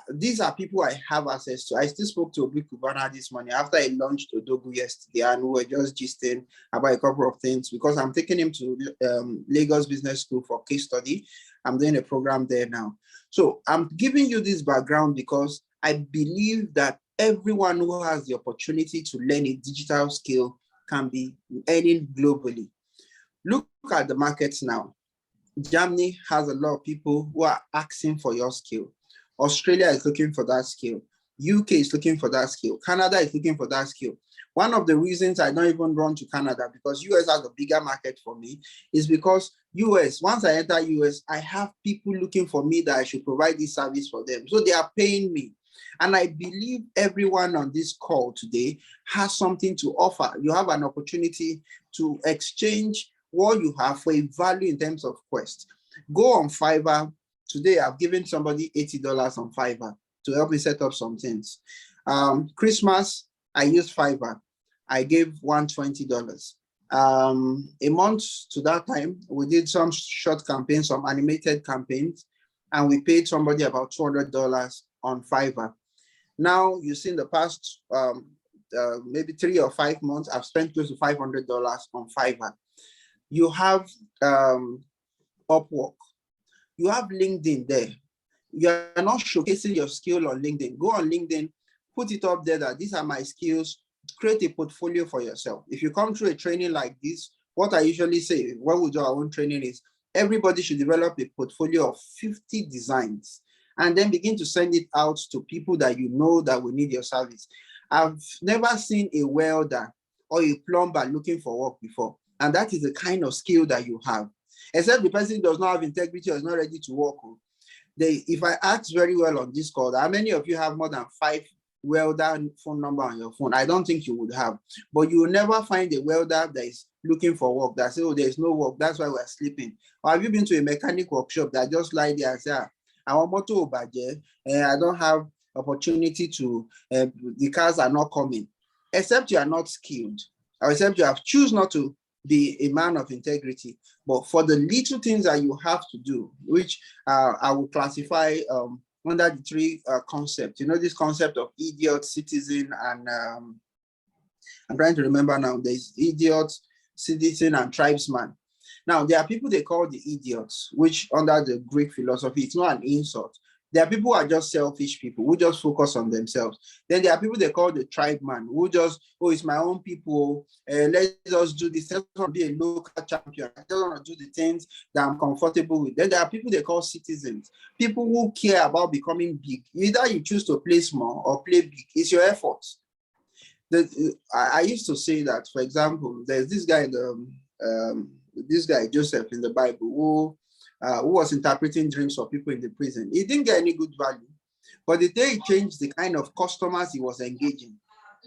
these are people I have access to. I still spoke to Obi Kubana this morning after I launched Odogu yesterday, and we were just gisting about a couple of things because I'm taking him to Lagos Business School for case study. I'm doing a program there now. So I'm giving you this background because I believe that everyone who has the opportunity to learn a digital skill can be earning globally. Look at the markets now. Germany has a lot of people who are asking for your skill. Australia is looking for that skill. UK is looking for that skill. Canada is looking for that skill. One of the reasons I don't even run to Canada, because US has a bigger market for me, is because US, once I enter US, I have people looking for me that I should provide this service for them. So they are paying me. And I believe everyone on this call today has something to offer. You have an opportunity to exchange what you have for a value in terms of quest. Go on Fiverr. Today, I've given somebody $80 on Fiverr to help me set up some things. Christmas, I used Fiverr. I gave $120. A month to that time, we did some short campaigns, some animated campaigns, and we paid somebody about $200 on Fiverr. Now, you see in the past maybe 3 or 5 months, I've spent close to $500 on Fiverr. You have Upwork. You have LinkedIn there. You are not showcasing your skill on LinkedIn. Go on LinkedIn, put it up there that these are my skills, create a portfolio for yourself. If you come through a training like this, what I usually say when we do our own training is everybody should develop a portfolio of 50 designs and then begin to send it out to people that you know that will need your service. I've never seen a welder or a plumber looking for work before. And that is the kind of skill that you have. Except the person does not have integrity or is not ready to work. If I ask very well on this call, how many of you have more than 5 welder phone number on your phone? I don't think you would have, but you will never find a welder that is looking for work that says, oh, there's no work, that's why we're sleeping. Or have you been to a mechanic workshop that just lie there and say, I want motor budget and I don't have opportunity to, the cars are not coming, except you are not skilled, or except you have choose not to be a man of integrity. But for the little things that you have to do, which I will classify under the 3 concepts, you know, this concept of idiot, citizen, and I'm trying to remember now, there's idiot, citizen, and tribesman. Now, there are people they call the idiots, which under the Greek philosophy, it's not an insult. There are people who are just selfish people who just focus on themselves. Then there are people they call the tribe man who just, oh, it's my own people. Let's just do this. I just want to be a local champion. I just want to do the things that I'm comfortable with. Then there are people they call citizens, people who care about becoming big. Either you choose to play small or play big. It's your effort. I used to say that, for example, there's this guy, Joseph in the Bible, who was interpreting dreams for people in the prison. He didn't get any good value, but the day he changed the kind of customers he was engaging,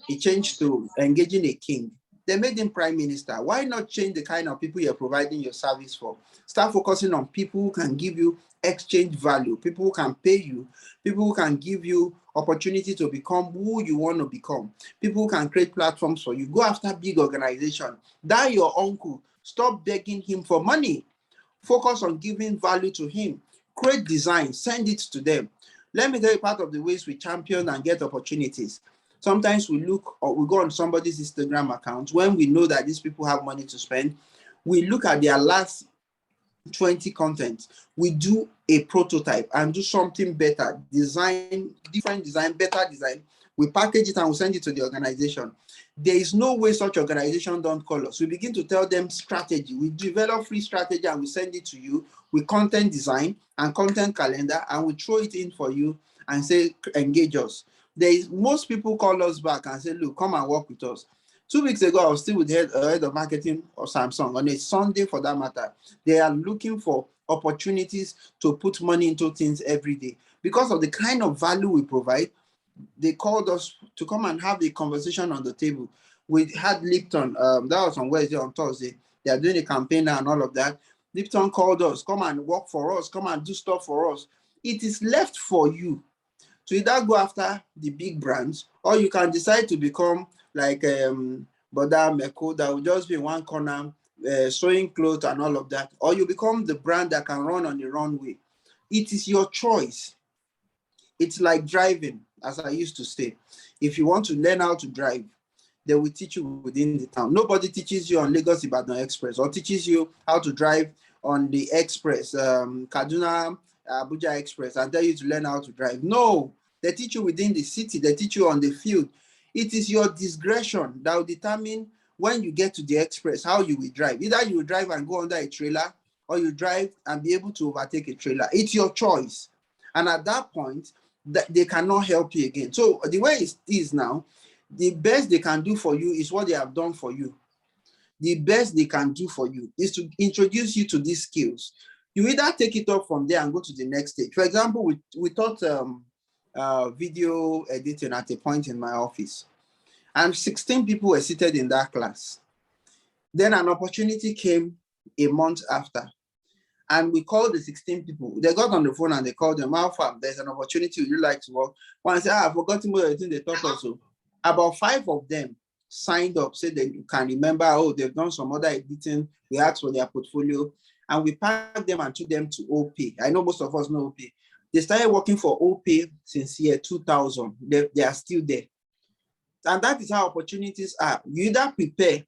he changed to engaging a king. They made him prime minister. Why not change the kind of people you're providing your service for? Start focusing on people who can give you exchange value, people who can pay you, people who can give you opportunity to become who you want to become, people who can create platforms for you. Go after big organization. That your uncle. Stop begging him for money. Focus on giving value to him. Create design, send it to them. Let me tell you part of the ways we champion and get opportunities. Sometimes we look or we go on somebody's Instagram account when we know that these people have money to spend. We look at their last 20 content. We do a prototype and do something better, design, different design, better design. We package it and we send it to the organization. There is no way such organization don't call us. We begin to tell them strategy. We develop free strategy and we send it to you with content design and content calendar, and we throw it in for you and say, engage us. Most people call us back and say, look, come and work with us. 2 weeks ago, I was still with the head of marketing of Samsung on a Sunday for that matter. They are looking for opportunities to put money into things every day. Because of the kind of value we provide, they called us to come and have a conversation on the table. We had Lipton, that was on Wednesday, on Thursday. They are doing a campaign now and all of that. Lipton called us, come and work for us, come and do stuff for us. It is left for you to either go after the big brands, or you can decide to become like Boda Meko that will just be in one corner, sewing clothes and all of that, or you become the brand that can run on the runway. It is your choice. It's like driving, as I used to say. If you want to learn how to drive, they will teach you within the town. Nobody teaches you on Lagos Ibadan Express or teaches you how to drive on the express, Kaduna Abuja Express, and tell you to learn how to drive. No, they teach you within the city. They teach you on the field. It is your discretion that will determine when you get to the express how you will drive. Either you will drive and go under a trailer, or you drive and be able to overtake a trailer. It's your choice. And at that point, they cannot help you again. So the way it is now, the best they can do for you is what they have done for you. The best they can do for you is to introduce you to these skills. You either take it up from there and go to the next stage. For example, we taught video editing at a point in my office, and 16 people were seated in that class. Then an opportunity came a month after, and we called the 16 people. They got on the phone and they called them, Alpha, there's an opportunity, would you like to work? One said, I've forgotten what they taught us. About 5 of them signed up, say that you can remember, oh, they've done some other editing, we asked for their portfolio, and we packed them and took them to OP. I know most of us know OP. They started working for OP since year 2000. They are still there. And that is how opportunities are. You either prepare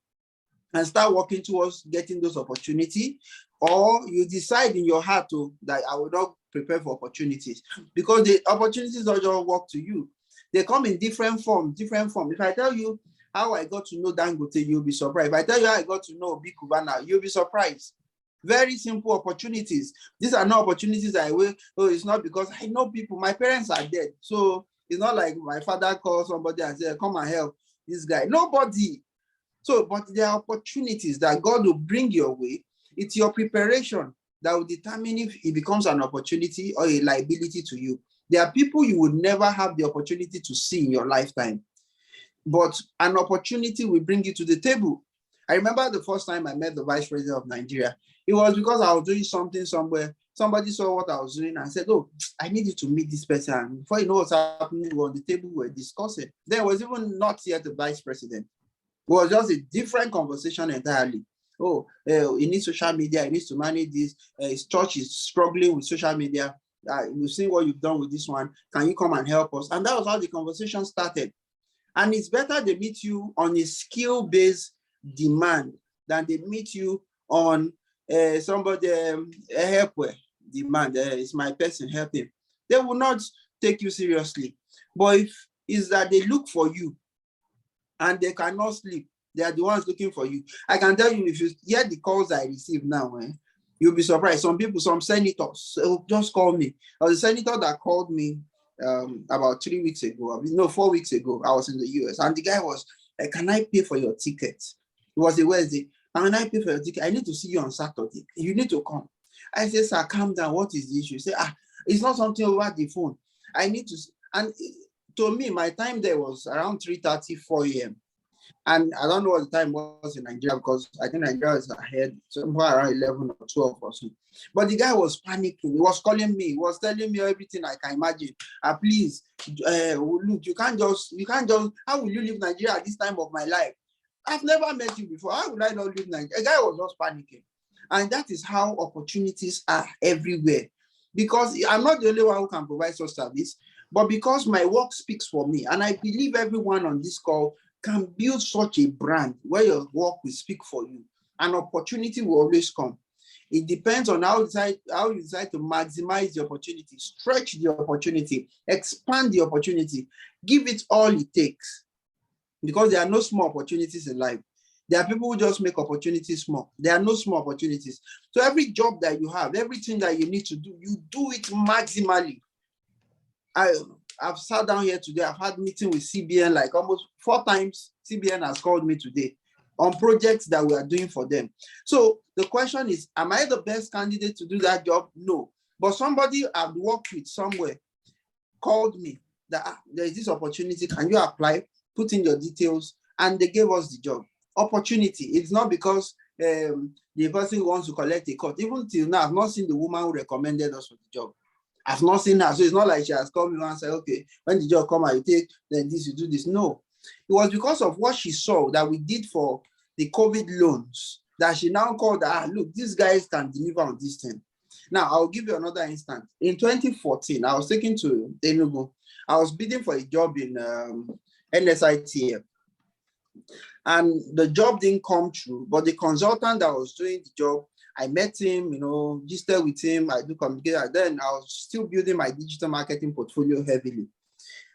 and start working towards getting those opportunities, or you decide in your heart that I will not prepare for opportunities, because the opportunities don't just work to you. They come in different forms. If I tell you how I got to know Dangote, you'll be surprised. If I tell you how I got to know Big Cubana, you'll be surprised. Very simple opportunities. These are not opportunities I will, it's not because I know people, my parents are dead. So it's not like my father calls somebody and says, come and help this guy. Nobody. So, but there are opportunities that God will bring your way. It's your preparation that will determine if it becomes an opportunity or a liability to you. There are people you would never have the opportunity to see in your lifetime, but an opportunity will bring you to the table. I remember the first time I met the Vice President of Nigeria. It was because I was doing something somewhere. Somebody saw what I was doing and said, oh, I need you to meet this person. And before you know what's happening, we were on the table, we were discussing. There was even not yet the Vice President. It was just a different conversation entirely. Oh, he needs social media, he needs to manage this. His church is struggling with social media. We've seen what you've done with this one. Can you come and help us? And that was how the conversation started. And it's better they meet you on a skill-based demand than they meet you on somebody help demand. It's my person, help him. They will not take you seriously. But if it's that they look for you and they cannot sleep, they are the ones looking for you. I can tell you, if you hear the calls I receive now, you'll be surprised. Some people, some senators, just call me. There was a senator that called me about 3 weeks ago. 4 weeks ago. I was in the US, and the guy was like, can I pay for your ticket? It was a Wednesday. Can I pay for your ticket? I need to see you on Saturday. You need to come. I said, sir, calm down. What is the issue? He said, it's not something over the phone. I need to. And to me, my time there was around 3:30, 4 a.m. And I don't know what the time was in Nigeria, because I think Nigeria is ahead, somewhere around 11 or 12 or so. But the guy was panicking. He was calling me. He was telling me everything I can imagine. Please, look, you can't just, how will you leave Nigeria at this time of my life? I've never met you before. How would I not leave Nigeria? A guy was just panicking. And that is how opportunities are everywhere. Because I'm not the only one who can provide such service, but because my work speaks for me, and I believe everyone on this call can build such a brand where your work will speak for you. An opportunity will always come. It depends on how you decide to maximize the opportunity, stretch the opportunity, expand the opportunity, give it all it takes. Because there are no small opportunities in life. There are people who just make opportunities small. There are no small opportunities. So every job that you have, everything that you need to do, you do it maximally. I've sat down here today. I've had meeting with CBN like almost 4 times. CBN has called me today on projects that we are doing for them. So the question is, am I the best candidate to do that job? No. But somebody I've worked with somewhere called me that there is this opportunity. Can you apply? Put in your details, and they gave us the job. Opportunity. It's not because the person wants to collect a cut. Even till now, I've not seen the woman who recommended us for the job. I've not seen her. So it's not like she has called me and said, okay, when the job come, you take, then this, you do this. No. It was because of what she saw that we did for the COVID loans that she now called, look, these guys can deliver on this thing. Now, I'll give you another instance. In 2014, I was taken to Enugu. I was bidding for a job in NSITF. And the job didn't come through, but the consultant that was doing the job, I met him, gisted with him, I do communicate. Then I was still building my digital marketing portfolio heavily.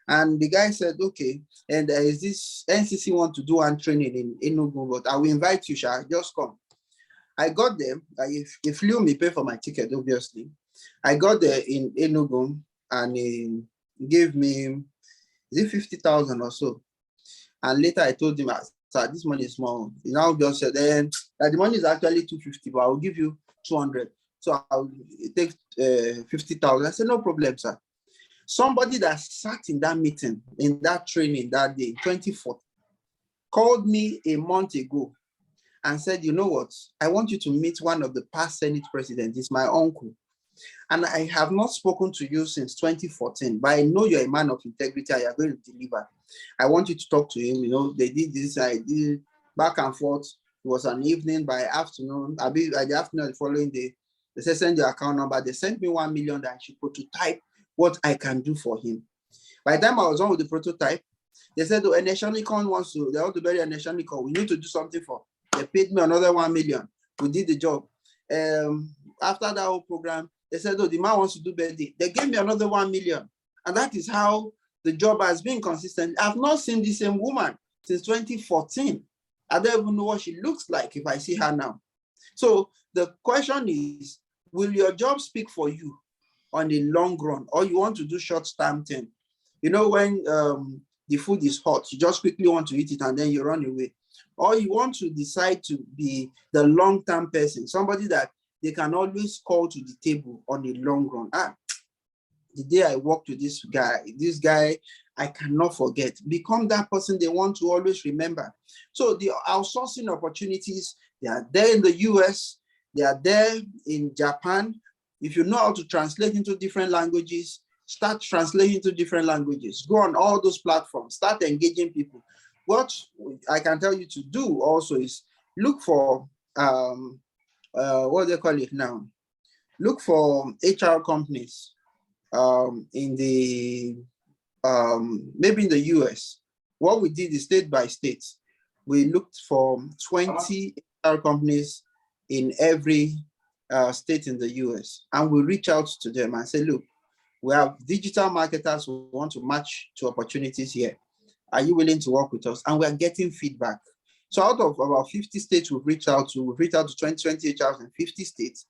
And the guy said, okay, and there is this NCC want to do one training in Enugu, but I will invite you, Sha, just come. I got there, he flew me, pay for my ticket, obviously. I got there in Enugu and he gave me, is it 50,000 or so? And later I told him, sir, this money is small. He now just said, that the money is actually 250, but I will give you 200. So I'll take 50,000. I said, no problem, sir. Somebody that sat in that meeting, in that training that day, 2014, called me a month ago and said, you know what? I want you to meet one of the past Senate presidents. He's my uncle. And I have not spoken to you since 2014, but I know you're a man of integrity and you're going to deliver. I want you to talk to him. You know, they did this, I did back and forth. It was an evening. By afternoon, by the afternoon the following day, they said, send your account number. They sent me 1 million that I should prototype what I can do for him. By the time I was on with the prototype, they said, oh, Eneshanikon wants to, they want to bury Eneshanikon. We need to do something for. They paid me another 1 million. We did the job. After that whole program, they said, oh, the man wants to do birthday. They gave me another 1 million. And that is how the job has been consistent. I've not seen the same woman since 2014. I don't even know what she looks like if I see her now. So the question is, will your job speak for you on the long run, or you want to do short-term thing? You know, when the food is hot, you just quickly want to eat it and then you run away. Or you want to decide to be the long-term person, somebody that they can always call to the table on the long run. The day I worked with this guy, I cannot forget. Become that person they want to always remember. So the outsourcing opportunities, they are there in the US, they are there in Japan. If you know how to translate into different languages, start translating into different languages. Go on all those platforms, start engaging people. What I can tell you to do also is look for, what do they call it now? Look for HR companies in the, maybe in the US. What we did is state by state. We looked for 20 HR companies in every state in the US. And we reach out to them and say, look, we have digital marketers who want to match to opportunities here. Are you willing to work with us? And we're getting feedback. So out of about 50 states we've reached out to 20 HRs in 50 states.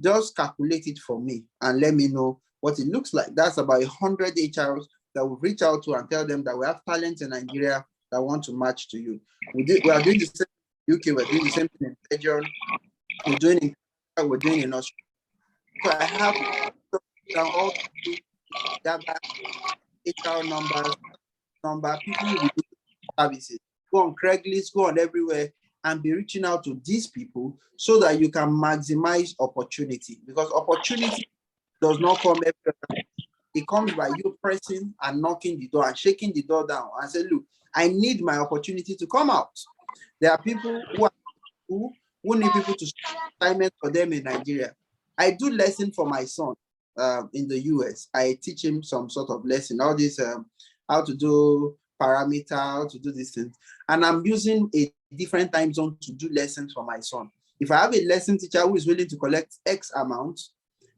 Just calculate it for me and let me know what it looks like. That's about 100 HRs that we've reached out to and tell them that we have talent in Nigeria that want to match to you. We are doing the same in UK, we're doing the same thing in Belgium, we're doing in Canada, we're doing in Australia. So I have all gather HR numbers, people who will do services. Go on Craigslist, go on everywhere, and be reaching out to these people so that you can maximize opportunity. Because opportunity does not come every time. It comes by you pressing and knocking the door and shaking the door down and say, look, I need my opportunity to come out. There are people who need people to assignment for them in Nigeria. I do lesson for my son in the US. I teach him some sort of lesson, all this, how to do parameter, how to do these things. And I'm using a different time zone to do lessons for my son. If I have a lesson teacher who is willing to collect X amount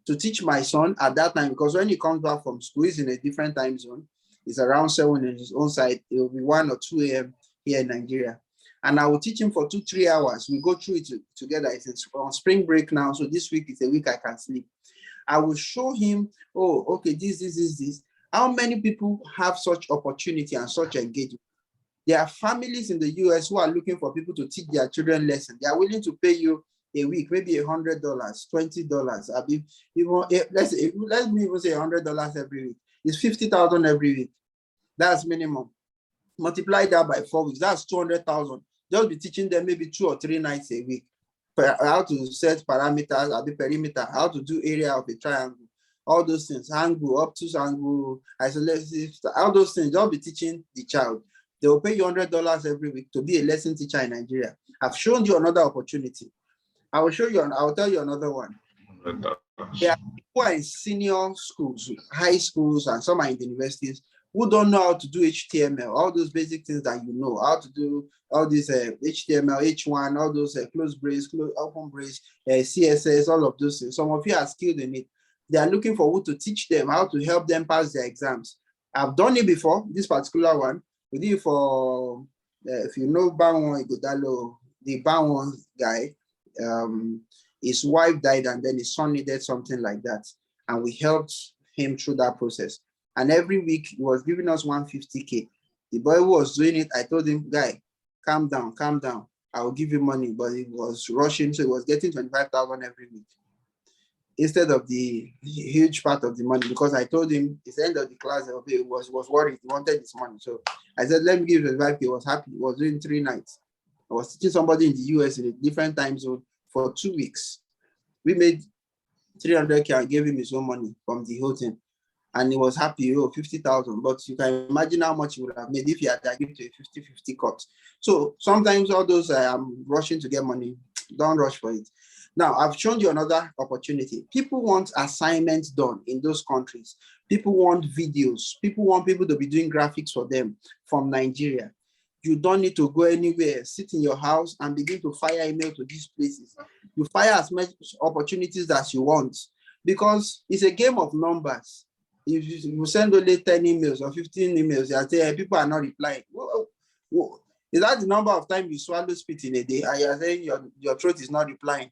to teach my son at that time, because when he comes back from school, he's in a different time zone. It's around 7 in his own side. It will be 1 or 2 a.m. here in Nigeria. And I will teach him for 2-3 hours. We go through it together. It's on spring break now. So this week is a week I can sleep. I will show him, oh, okay, this. How many people have such opportunity and such engagement? There are families in the US who are looking for people to teach their children lessons. They are willing to pay you a week, maybe $100, $20. I mean, let me even say $100 every week. It's $50,000 every week. That's minimum. Multiply that by 4 weeks. That's 200,000. Just be teaching them maybe 2 or 3 nights a week. How to set parameters, the perimeter, how to do area of a triangle, all those things, angle, obtuse angle, isolative, all those things. Just be teaching the child. They will pay you $100 every week to be a lesson teacher in Nigeria. I've shown you another opportunity. I will show you, I will tell you another one. There are people in senior schools, high schools, and some are in the universities who don't know how to do HTML, all those basic things that you know, how to do all these HTML, H1, all those close brace, open brace, CSS, all of those things. Some of you are skilled in it. They are looking for who to teach them, how to help them pass their exams. I've done it before, this particular one. We did it for, if you know Banwon Ekundayo, the Banwon guy, his wife died and then his son needed something like that. And we helped him through that process. And every week he was giving us 150K. The boy who was doing it, I told him, guy, calm down. I will give you money. But he was rushing, so he was getting 25,000 every week instead of the huge part of the money, because I told him at the end of the class, he was worried, he wanted his money. So I said, let me give you 25K. He was happy. He was doing 3 nights. I was teaching somebody in the US in a different time zone for 2 weeks. We made 300K and gave him his own money from the whole thing. And he was happy, 50,000. But you can imagine how much he would have made if he had agreed to a 50-50 cut. So sometimes all those rushing to get money, don't rush for it. Now, I've shown you another opportunity. People want assignments done in those countries. People want videos. People want people to be doing graphics for them from Nigeria. You don't need to go anywhere. Sit in your house and begin to fire email to these places. You fire as much opportunities as you want because it's a game of numbers. If you send only 10 emails or 15 emails, you say people are not replying. Whoa. Is that the number of times you swallow spit in a day and you're saying your throat is not replying?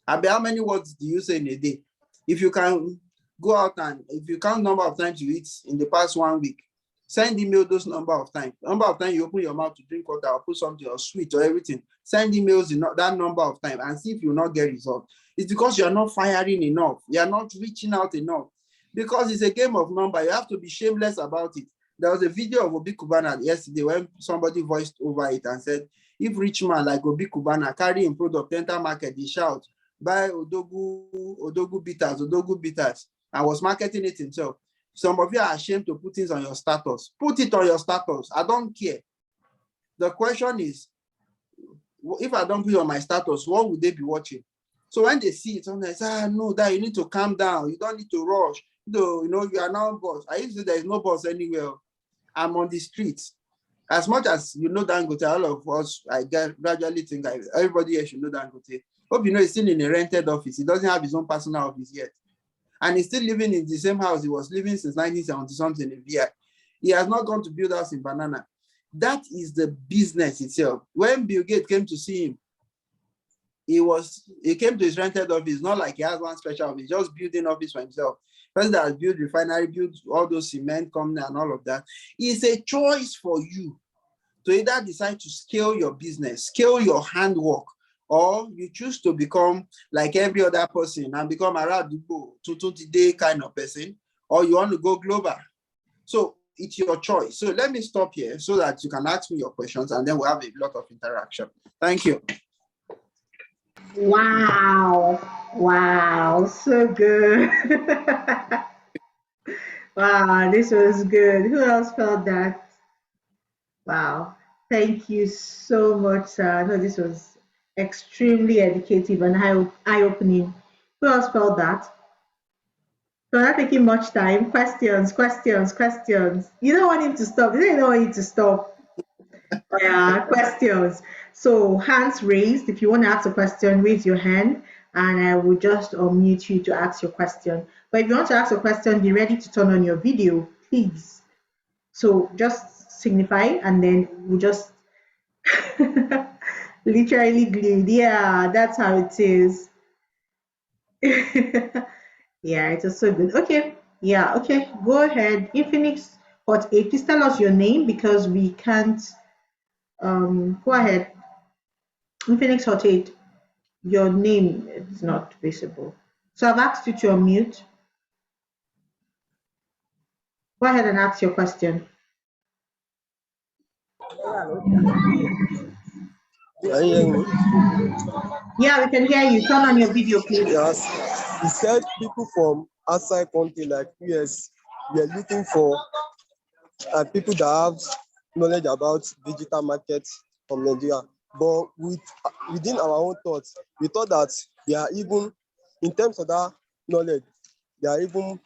How many words do you say in a day? If you can go out and if you count number of times you eat in the past 1 week, send email those number of times. Number of times you open your mouth to drink water or put something or sweet or everything. Send emails in that number of times and see if you will not get results. It's because you are not firing enough. You are not reaching out enough. Because it's a game of number. You have to be shameless about it. There was a video of Obi Kubana yesterday when somebody voiced over it and said, if rich man like Obi Kubana carry in product, enter market, he shout, buy Odogu bitters, and was marketing it himself. Some of you are ashamed to put things on your status. Put it on your status. I don't care. The question is, if I don't put it on my status, what would they be watching? So when they see it, they say, no, that you need to calm down. You don't need to rush. You are now boss. I used to say there is no boss anywhere. I'm on the streets. As much as you know Dangote, all of us, I gradually think everybody here should know Dangote. Hope you know he's still in a rented office. He doesn't have his own personal office yet. And he's still living in the same house he was living since 1970 something in VI. He has not gone to build house in Banana. That is the business itself. When Bill Gates came to see him, he came to his rented office, not like he has one special office, just building office for himself. Person that has built refinery, built all those cement company and all of that. It's a choice for you to either decide to scale your business, scale your handwork, or you choose to become like every other person and become a Radubo, day kind of person, or you want to go global. So it's your choice. So let me stop here so that you can ask me your questions and then we'll have a lot of interaction. Thank you. Wow, so good. Wow, this was good. Who else felt that? Wow, thank you so much, sir. No, this was extremely educative and eye-opening. Who else felt that? So not taking much time. Questions. You don't want him to stop. You don't want him to stop. Yeah, questions. So hands raised. If you want to ask a question, raise your hand and I will just unmute you to ask your question. But if you want to ask a question, be ready to turn on your video, please. So just signify and then we'll just literally glued. Yeah, that's how it is. Yeah, it was so good. Okay. Yeah, okay. Go ahead. Infinix Hot 8, please tell us your name because we can't go ahead. Infinix Hot 8, your name is not visible. So I've asked you to unmute. Go ahead and ask your question. Are you hearing me? Yeah, we can hear you. Turn on your video, please. Yes. He said people from outside country like US, we are looking for people that have knowledge about digital markets from Nigeria. But within our own thoughts, we thought that they are even, in terms of that knowledge, they are even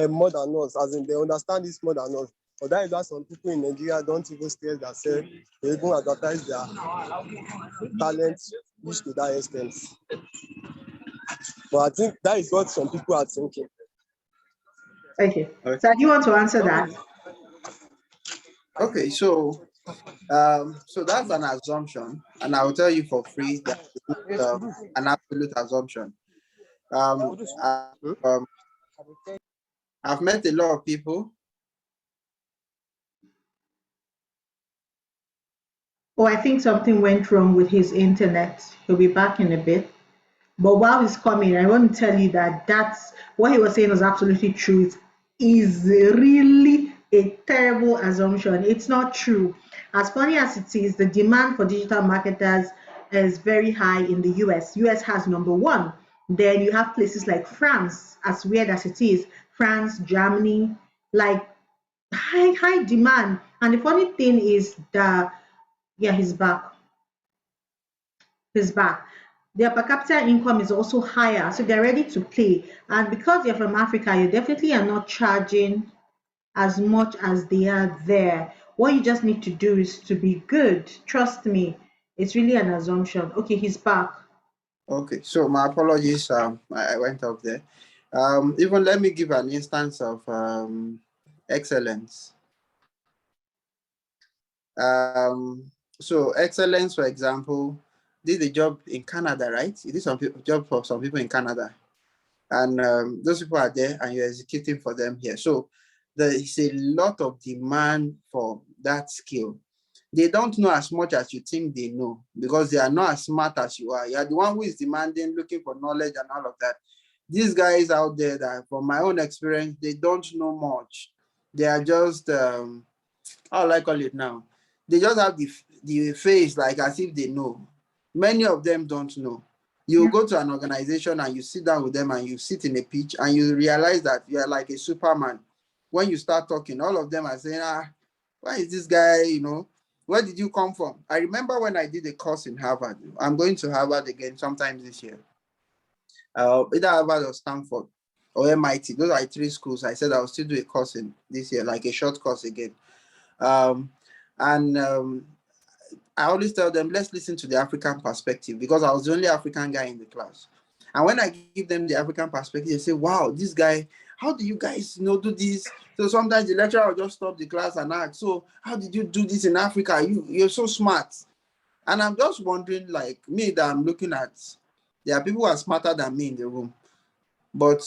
more than us, as in they understand this more than us. But that is why some people in Nigeria don't even stress themselves, they even advertise their talents reach to that extent. But I think that is what some people are thinking. Okay. So do you want to answer that? Okay, so that's an assumption, and I will tell you for free that it's an absolute assumption. I've met a lot of people. Oh, I think something went wrong with his internet. He'll be back in a bit. But while he's coming, I want to tell you that that's what he was saying was absolutely true. It is really a terrible assumption. It's not true. As funny as it is, the demand for digital marketers is very high in the US. US has number one. Then you have places like France, as weird as it is, France, Germany, like high demand. And the funny thing is that, yeah, he's back. He's back. Their per capita income is also higher, so they're ready to play. And because you're from Africa, you definitely are not charging as much as they are there. What you just need to do is to be good. Trust me, it's really an assumption. Okay, he's back. Okay, so my apologies. I went off there. Even let me give an instance of excellence. So excellence, for example, did a job in Canada, right? You did some job for some people in Canada, and those people are there, and you're executing for them here. So there is a lot of demand for that skill. They don't know as much as you think they know because they are not as smart as you are. You are the one who is demanding, looking for knowledge and all of that. These guys out there that, from my own experience, they don't know much. They are just, how will I call it now? They just have the face like as if they know. Many of them don't know. You go to an organization and you sit down with them and you sit in a pitch and you realize that you are like a Superman. When you start talking, all of them are saying, why is this guy, where did you come from? I remember when I did a course in Harvard. I'm going to Harvard again sometime this year. Either Harvard or Stanford or MIT. Those are three schools. I said I'll still do a course in this year, like a short course again. And I always tell them, let's listen to the African perspective because I was the only African guy in the class. And when I give them the African perspective, they say, wow, this guy, how do you guys do this? So sometimes the lecturer will just stop the class and ask, so how did you do this in Africa? You're so smart. And I'm just wondering, like me, that I'm looking at, there are people who are smarter than me in the room. But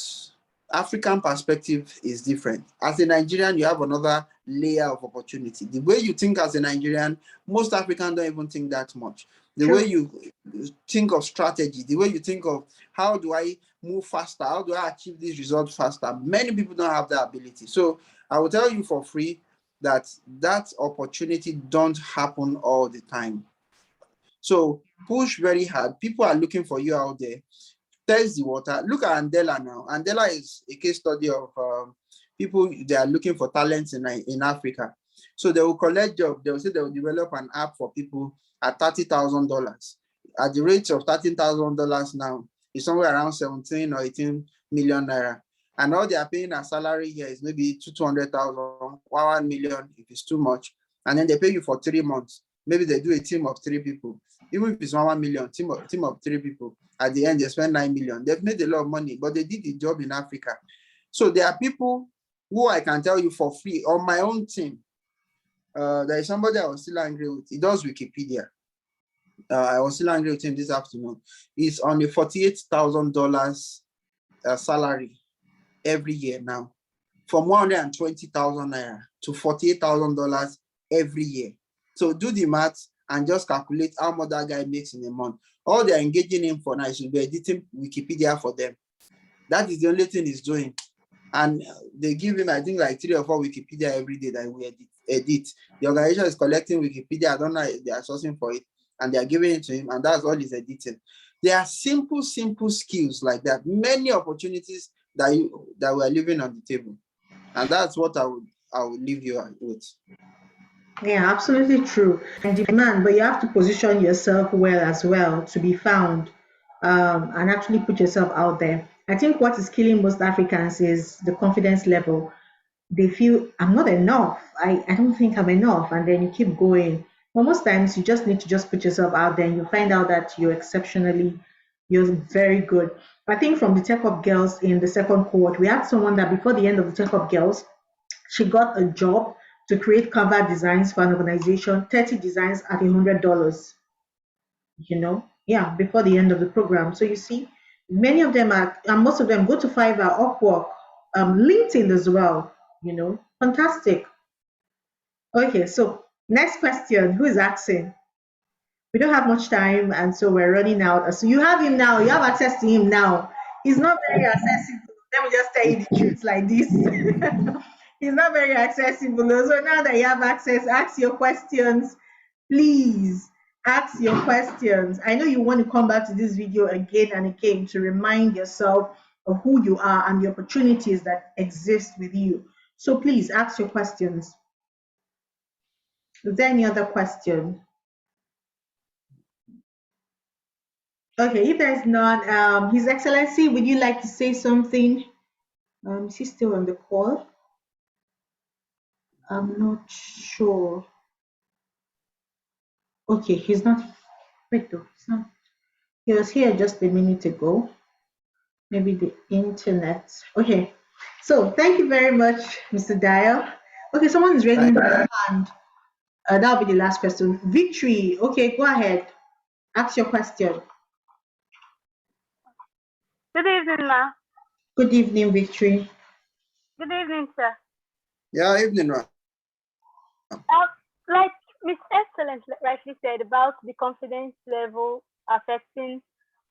African perspective is different. As a Nigerian, you have another layer of opportunity. The way you think as a Nigerian, most Africans don't even think that much. The way you think of strategy, the way you think of how do I move faster, how do I achieve this result faster, many people don't have that ability. So I will tell you for free that that opportunity don't happen all the time. So push very hard. People are looking for you out there. Test the water. Look at Andela now. Andela is a case study of people, they are looking for talents in Africa. So they will collect jobs. They will say they will develop an app for people at $30,000. At the rate of $13,000 now, it's somewhere around 17 or 18 million naira. And all they are paying a salary here is maybe 200,000, 1 million if it's too much. And then they pay you for 3 months. Maybe they do a team of 3 people. Even if it's 1 million, team of 3 people, at the end they spend 9 million. They've made a lot of money, but they did the job in Africa. So there are people who I can tell you for free on my own team. There is somebody I was still angry with. He does Wikipedia. I was still angry with him this afternoon. He's on a $48,000 salary every year now, from 120,000 naira to $48,000 every year. So do the math and just calculate how much that guy makes in a month. All they're engaging him for now is to be editing Wikipedia for them. That is the only thing he's doing. And they give him, I think, like 3 or 4 Wikipedia every day that we edit. The organization is collecting Wikipedia. I don't know if they are sourcing for it, and they are giving it to him, and that's all he's editing. There are simple skills like that. Many opportunities that we are leaving on the table. And that's what I would leave you with. Yeah, absolutely true. And demand, but you have to position yourself well as well to be found, and actually put yourself out there. I think what is killing most Africans is the confidence level. They feel I'm not enough. I don't think I'm enough. And then you keep going. But most times you just need to just put yourself out there and you find out that you're very good. I think from the Tech Up girls in the second cohort, we had someone that before the end of the Tech Up girls, she got a job to create cover designs for an organization, 30 designs at $100, yeah, before the end of the program. So you see, many of them are, and most of them go to Fiverr, Upwork, LinkedIn as well, fantastic. Okay, so next question, who is asking? We don't have much time, and so we're running out. So you have him now, you have access to him now. He's not very accessible. Let me just tell you the truth like this. He's not very accessible. So now that you have access, ask your questions, please. ask your questions. I know you want to come back to this video again and again to remind yourself of who you are and the opportunities that exist with you. So please ask your questions. Is there any other question? Okay, if there's not, His Excellency, would you like to say something? Is he still on the call? I'm not sure. Okay, he's not. Wait, though, he's not. He was here just a minute ago. Maybe the internet. Okay, so thank you very much, Mr. Dyer. Okay, someone is raising their hand. That'll be the last question. Victory. Okay, go ahead. Ask your question. Good evening, ma. Good evening, Victory. Good evening, sir. Yeah, evening, ma. Like Miss Excellence rightly said about the confidence level affecting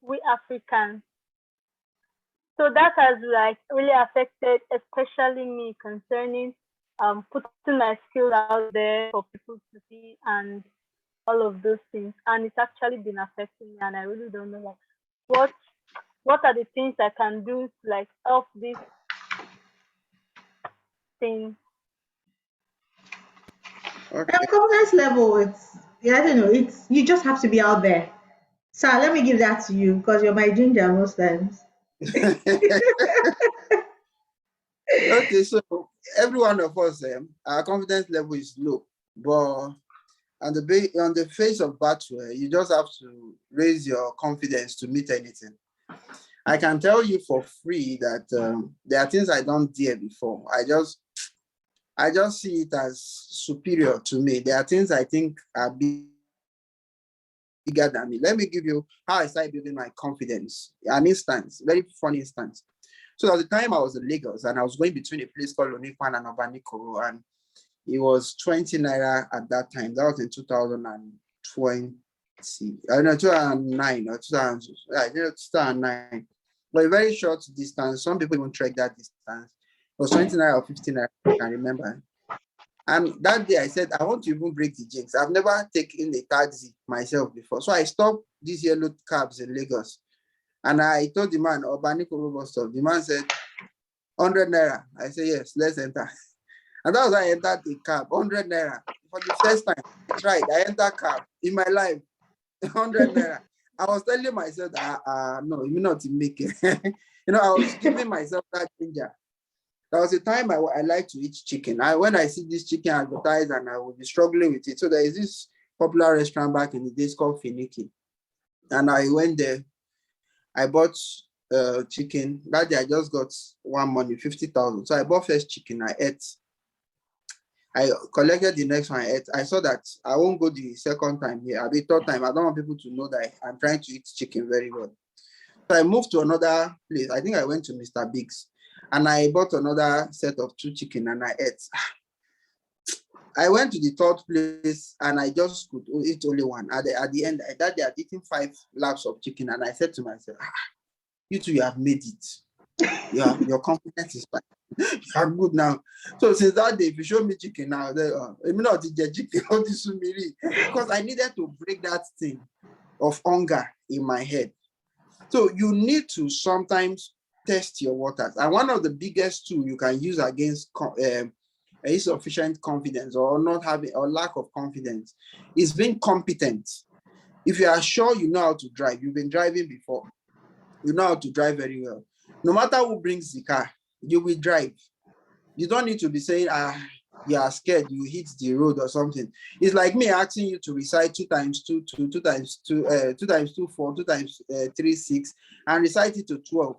we Africans. So that has like really affected, especially me, concerning putting my skill out there for people to see and all of those things. And it's actually been affecting me, and I really don't know like what are the things I can do to like help this thing. Confidence level, I don't know, you just have to be out there. Sir, let me give that to you because you're my ginger most times. Okay, so every one of us, our confidence level is low, but on the face of battle, you just have to raise your confidence to meet anything. I can tell you for free that there are things I don't dare before. I just see it as superior to me. There are things I think are bigger than me. Let me give you how I started building my confidence. An instance, very funny instance. So at the time I was in Lagos and I was going between a place called Onikwan and Obanikoro, and it was 20 naira at that time. That was in 2020. I don't know, 2009 or 2009. But a very short distance. Some people even trek that distance. It was 20 naira or 15 naira, I can remember. And that day I said, I want to even break the jinx. I've never taken a taxi myself before. So I stopped these yellow cabs in Lagos. And I told the man, Obaniko bus stop. The man said, 100 naira. I said, yes, let's enter. And that was how I entered the cab, 100 naira. For the first time, I tried. I entered cab in my life, 100 naira. I was telling myself that, no, you not to make it. I was giving myself that danger. There was a time I like to eat chicken. When I see this chicken advertised and I will be struggling with it. So there is this popular restaurant back in the days called Finiki. And I went there. I bought chicken. That day I just got one money, 50,000. So I bought first chicken, I ate. I collected the next one I ate. I saw that I won't go the second time here. I'll be third time. I don't want people to know that I'm trying to eat chicken very well. So I moved to another place. I think I went to Mr. Biggs and I bought another set of 2 chicken and I ate. I went to the third place and I just could eat only one. At the end, that day I had eaten 5 laps of chicken and I said to myself, you two, you have made it. Your confidence is fine. You're good now. So since that day, if you show me chicken now, because I needed to break that thing of hunger in my head. So you need to sometimes test your waters. And one of the biggest tools you can use against insufficient confidence or not having or lack of confidence is being competent. If you are sure you know how to drive, you've been driving before, you know how to drive very well. No matter who brings the car, you will drive. You don't need to be saying, you are scared, you hit the road or something. It's like me asking you to recite 2 times 2, 2, 2 times 2, 2 times 2, 4, 2 times 3, 6, and recite it to 12.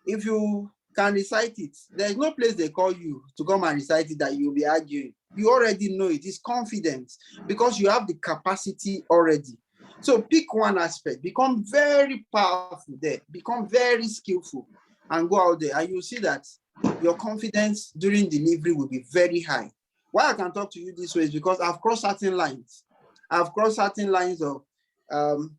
If you can recite it, there's no place they call you to come and recite it that you'll be arguing. You already know it. It's confidence because you have the capacity already. So pick one aspect, become very powerful there, become very skillful, and go out there, and you'll see that your confidence during delivery will be very high. Why I can talk to you this way is because I've crossed certain lines. I've crossed certain lines of, and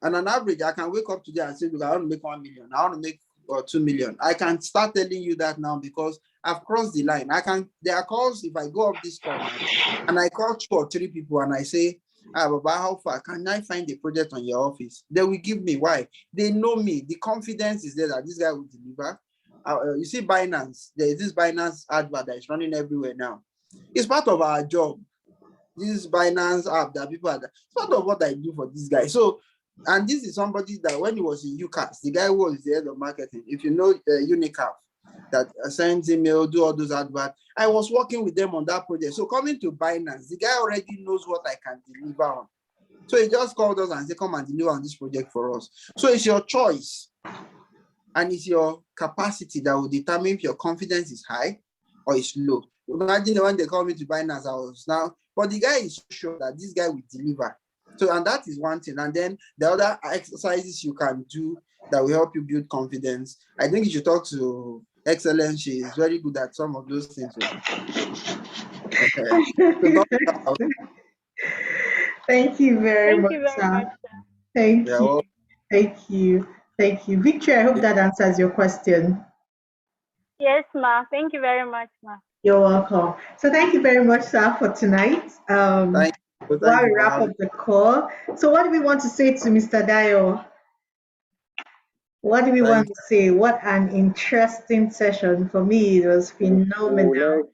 on average, I can wake up today and say, look, I want to make 1 million. I want to make 2 million. I can start telling you that now because I've crossed the line. There are calls, if I go up this call now, and I call 2 or 3 people and I say, Baba, how far? Can I find a project on your office? They will give me. Why? They know me. The confidence is there that this guy will deliver. You see Binance, there is this Binance advert that is running everywhere now. It's part of our job. This Binance app that people are, it's part of what I do for this guy. So, and this is somebody that when he was in UCAS, the guy who was the head of marketing, if you know Unicap, that sends email, do all those adverts. I was working with them on that project. So coming to Binance, the guy already knows what I can deliver on. So he just called us and said, come and deliver on this project for us. So it's your choice. And it's your capacity that will determine if your confidence is high or it's low. Imagine when they call me to Binance, I was now, but the guy is sure that this guy will deliver. So, and that is one thing. And then the other exercises you can do that will help you build confidence. I think you should talk to Excellence. She is very good at some of those things. Thank you very much, sir. Thank you. Thank you. Thank you. Victory, I hope that answers your question. Yes, ma. Thank you very much, ma. You're welcome. So thank you very much, sir, for tonight. Thank you While we for wrap up the call, so what do we want to say to Mr. Dayo? What do we want to say? What an interesting session. For me, it was phenomenal.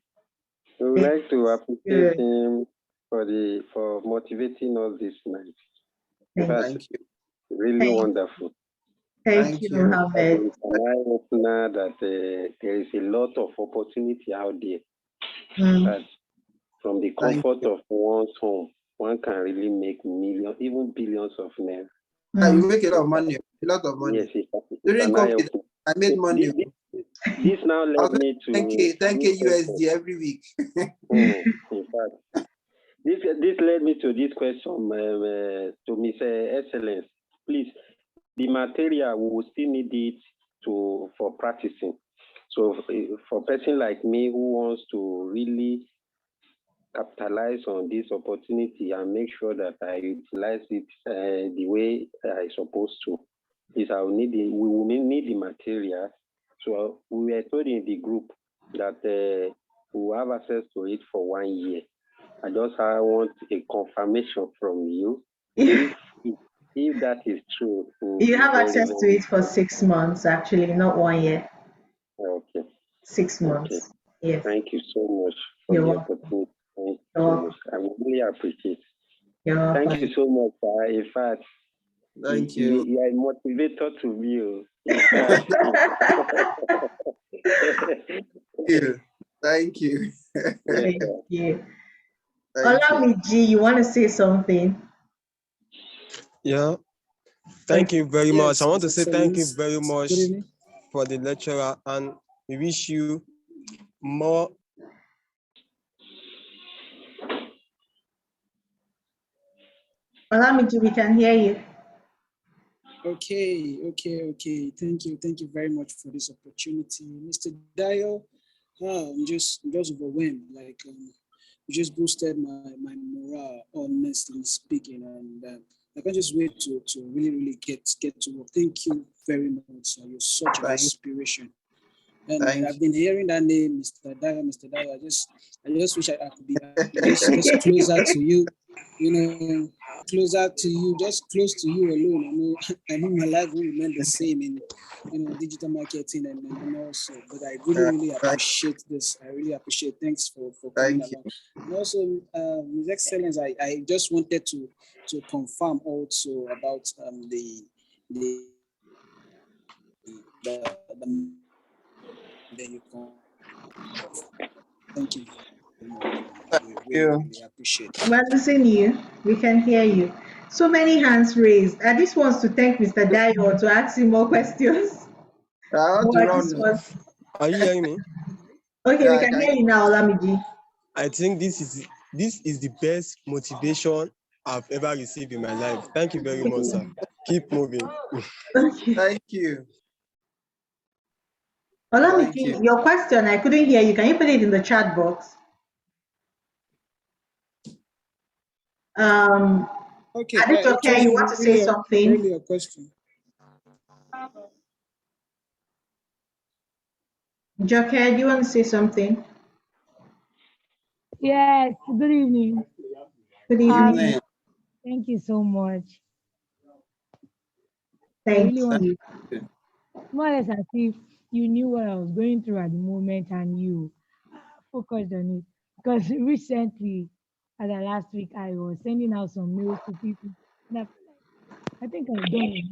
We would like to appreciate him for motivating us this night. Thank you. Really wonderful. Thank you, Mohammed. It's an eye-opener that there is a lot of opportunity out there. That from the comfort of one's home, one can really make millions, even billions of naira. You make a lot of money. A lot of money. Yes, During COVID, I made money. This now led me to 10K USD every week. In fact, this led me to this question to Mr. Excellence. Please, the material we will still need it for practicing. So for a person like me who wants to really capitalize on this opportunity and make sure that I utilize it the way I supposed to, is we will need the material. So we were told in the group that we will have access to it for 1 year. I want a confirmation from you. If that is true. You have access to it for 6 months, actually, not 1 year. Okay. 6 months. Okay. Yes. Thank you so much for the opportunity. Thank you so much. I really appreciate it. Thank you so much. In fact, thank you. You are a motivator to me. Thank you. Thank you. Olamiji, you want to say something? Yeah. Thank you very much. I want to say thank you very much for the lecturer, and we wish you more. Olamiji, we can hear you. Okay. Thank you very much for this opportunity, Mr. Dayo. I'm just overwhelmed. Like you just boosted my morale, honestly speaking, and I can't just wait to really get to work. Thank you very much. Sir. You're such an inspiration. And I've been hearing that name, Mr. Dayo. I just wish I could be just closer to you. Closer to you, just close to you alone. I know my life will remain the same in digital marketing and also, but I really appreciate this. I really appreciate. Thanks for coming along. And also, His Excellence, I just wanted to confirm also about the you can. Thank you. We really appreciate it. We're losing you. We can hear you. So many hands raised. Are these ones to thank Mr. Dayo or to ask him more questions? Are you hearing me? Okay, we can hear you now, Olamiji. I think this is the best motivation I've ever received in my life. Thank you very much, sir. Keep moving. Thank you. Olamiji, your question, I couldn't hear you. Can you put it in the chat box? Okay, Adejoke, you want to say something? Really a question. Joke, do you want to say something? Yes, good evening. Good evening. Thank you so much. I Thank really want you. more or less as if you knew what I was going through at the moment and you focused on it. Because recently, as I last week, I was sending out some mails to people. And I think I've done it.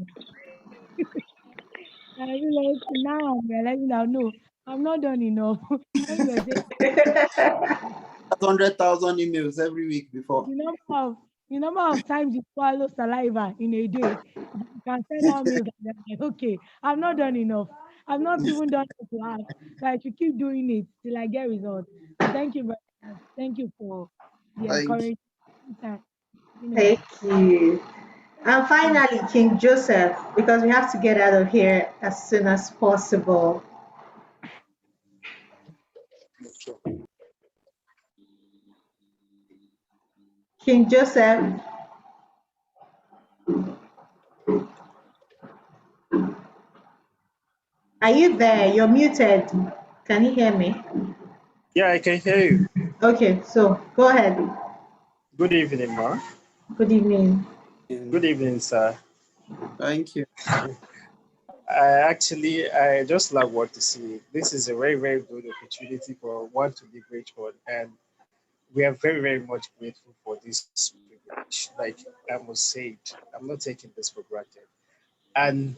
I realized now I'm realizing now, no, I'm not done enough. When you were saying 100,000 emails every week before. the number of the number of times you swallow saliva in a day, you can send out mails and they're like, okay, I've not done enough. I've not even done it to ask. So I should keep doing it till I get results. So thank you very much. Thank you for the Thank you. encouragement. That, you know, Thank you. And finally, King Joseph, because we have to get out of here as soon as possible. King Joseph, are you there? You're muted. Can you hear me? Yeah, I can hear you. Okay, so go ahead. Good evening, ma. Good evening. Good evening, sir. Thank you. I just love what to see. This is a very, very good opportunity for one to be grateful, and we are very, very much grateful for this privilege. Like I must say it, I'm not taking this for granted. And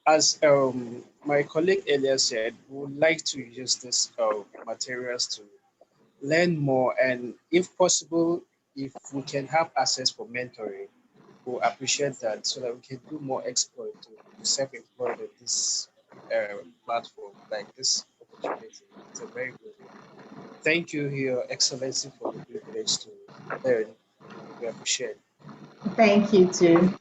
as my colleague earlier said, we would like to use this materials to learn more, and if possible, if we can have access for mentoring, we'll appreciate that so that we can do more exploit to self-employed on this platform, like this opportunity. It's a very good one. Thank you, Your Excellency, for the privilege to learn. We appreciate. Thank you too.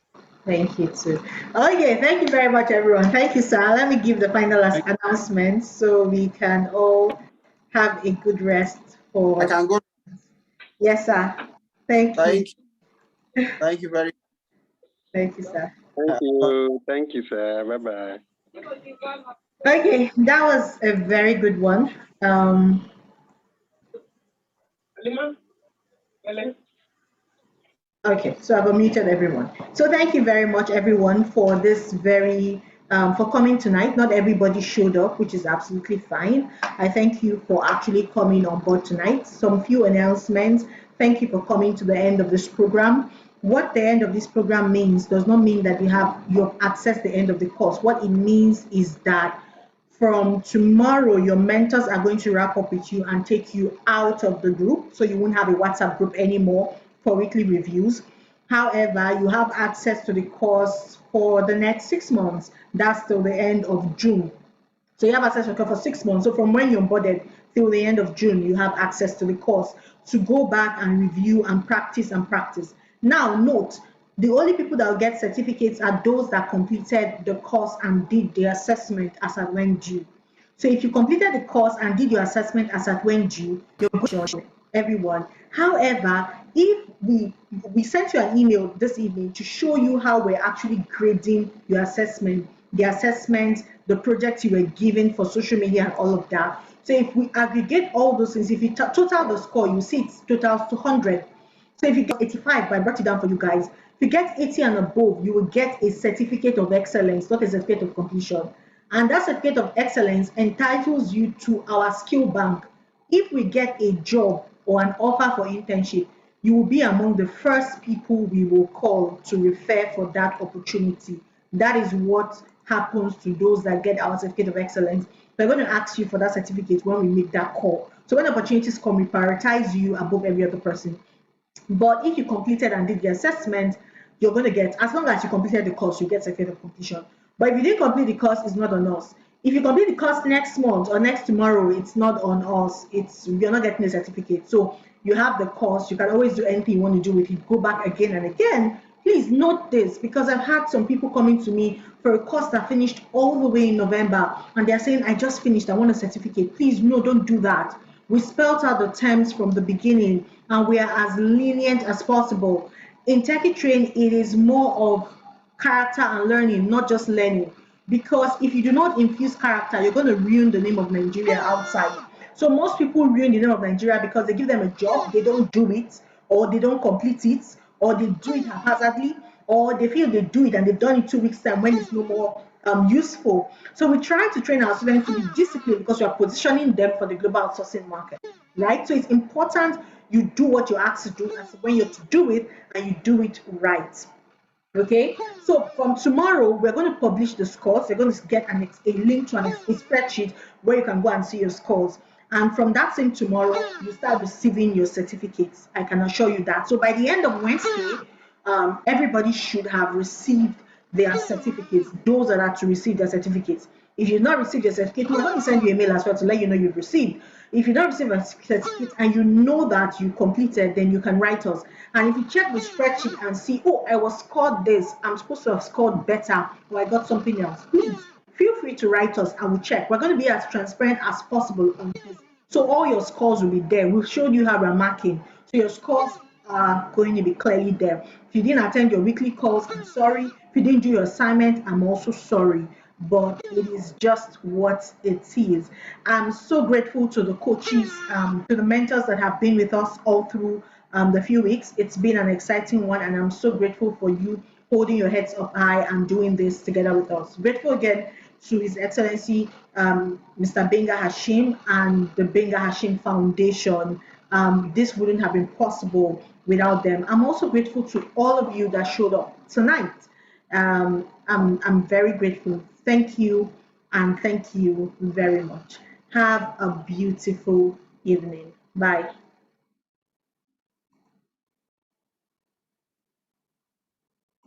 Thank you too. Okay, thank you very much, everyone. Thank you, sir. Let me give the final announcement so we can all have a good rest I for. can go. Yes, sir. Thank you. Thank you. Thank you very Thank you, sir. Thank much. you. Thank you, sir. Bye bye. Okay, that was a very good one. Okay, so I've unmuted everyone. So thank you very much, everyone, for this very for coming tonight. Not everybody showed up, which is absolutely fine. I thank you for actually coming on board tonight. Some few announcements. Thank you for coming to the end of this program. What the end of this program means does not mean that you've accessed the end of the course. What it means is that from tomorrow, your mentors are going to wrap up with you and take you out of the group. So you won't have a WhatsApp group anymore for weekly reviews. However, you have access to the course for the next 6 months. That's till the end of June. So you have access to the course for 6 months. So from when you're onboarded till the end of June, you have access to the course to go back and review and practice and practice. Now, note, the only people that will get certificates are those that completed the course and did the assessment as at when due. So if you completed the course and did your assessment as at when due, you're good to everyone. However, if we sent you an email this evening to show you how we're actually grading your assessment, the assessment, the project you were given for social media and all of that. So if we aggregate all those things, if you total the score, you see it totals to 100. So if you get 85, I brought it down for you guys. If you get 80 and above, you will get a certificate of excellence, not a certificate of completion. And that certificate of excellence entitles you to our skill bank. If we get a job or an offer for internship, you will be among the first people we will call to refer for that opportunity. That is what happens to those that get our certificate of excellence. We're going to ask you for that certificate when we make that call. So when opportunities come, we prioritize you above every other person. But if you completed and did the assessment, you're going to get, as long as you completed the course, you get certificate of completion. But if you didn't complete the course, it's not on us. If you complete the course next month or next tomorrow, it's not on us. You're not getting a certificate. So you have the course. You can always do anything you want to do with it. Go back again and again. Please note this, because I've had some people coming to me for a course that finished all the way in November, and they're saying, I just finished, I want a certificate. Please, no, don't do that. We spelled out the terms from the beginning, and we are as lenient as possible. In Techy Train, it is more of character and learning, not just learning. Because if you do not infuse character, you're going to ruin the name of Nigeria outside. So most people ruin the name of Nigeria because they give them a job, they don't do it, or they don't complete it, or they do it haphazardly, or they feel they do it and they've done it 2 weeks time when it's no more useful. So we try to train our students to be disciplined because we are positioning them for the global outsourcing market, right? So it's important you do what you're asked to do as when you're to do it, and you do it right. Okay, so from tomorrow we're going to publish the scores. You're going to get a link to a spreadsheet where you can go and see your scores, and from that same tomorrow you start receiving your certificates. I can assure you that. So by the end of Wednesday, everybody should have received their certificates, those that are to receive their certificates. If you've not received your certificate, we're going to send you a mail as well to let you know you've received. If you don't receive a certificate and you know that you completed, then you can write us. And if you check the spreadsheet and see, oh, I was scored this, I'm supposed to have scored better, or I got something else, please feel free to write us and we'll check. We're going to be as transparent as possible on this. So all your scores will be there. We've showed you how we're marking. So your scores are going to be clearly there. If you didn't attend your weekly calls, I'm sorry. If you didn't do your assignment, I'm also sorry. But it is just what it is. I'm so grateful to the coaches, to the mentors that have been with us all through the few weeks. It's been an exciting one, and I'm so grateful for you holding your heads up high and doing this together with us. Grateful again to His Excellency Mr. Benga Hashim and the Benga Hashim Foundation. This wouldn't have been possible without them. I'm also grateful to all of you that showed up tonight. I'm very grateful. Thank you, and thank you very much. Have a beautiful evening. Bye.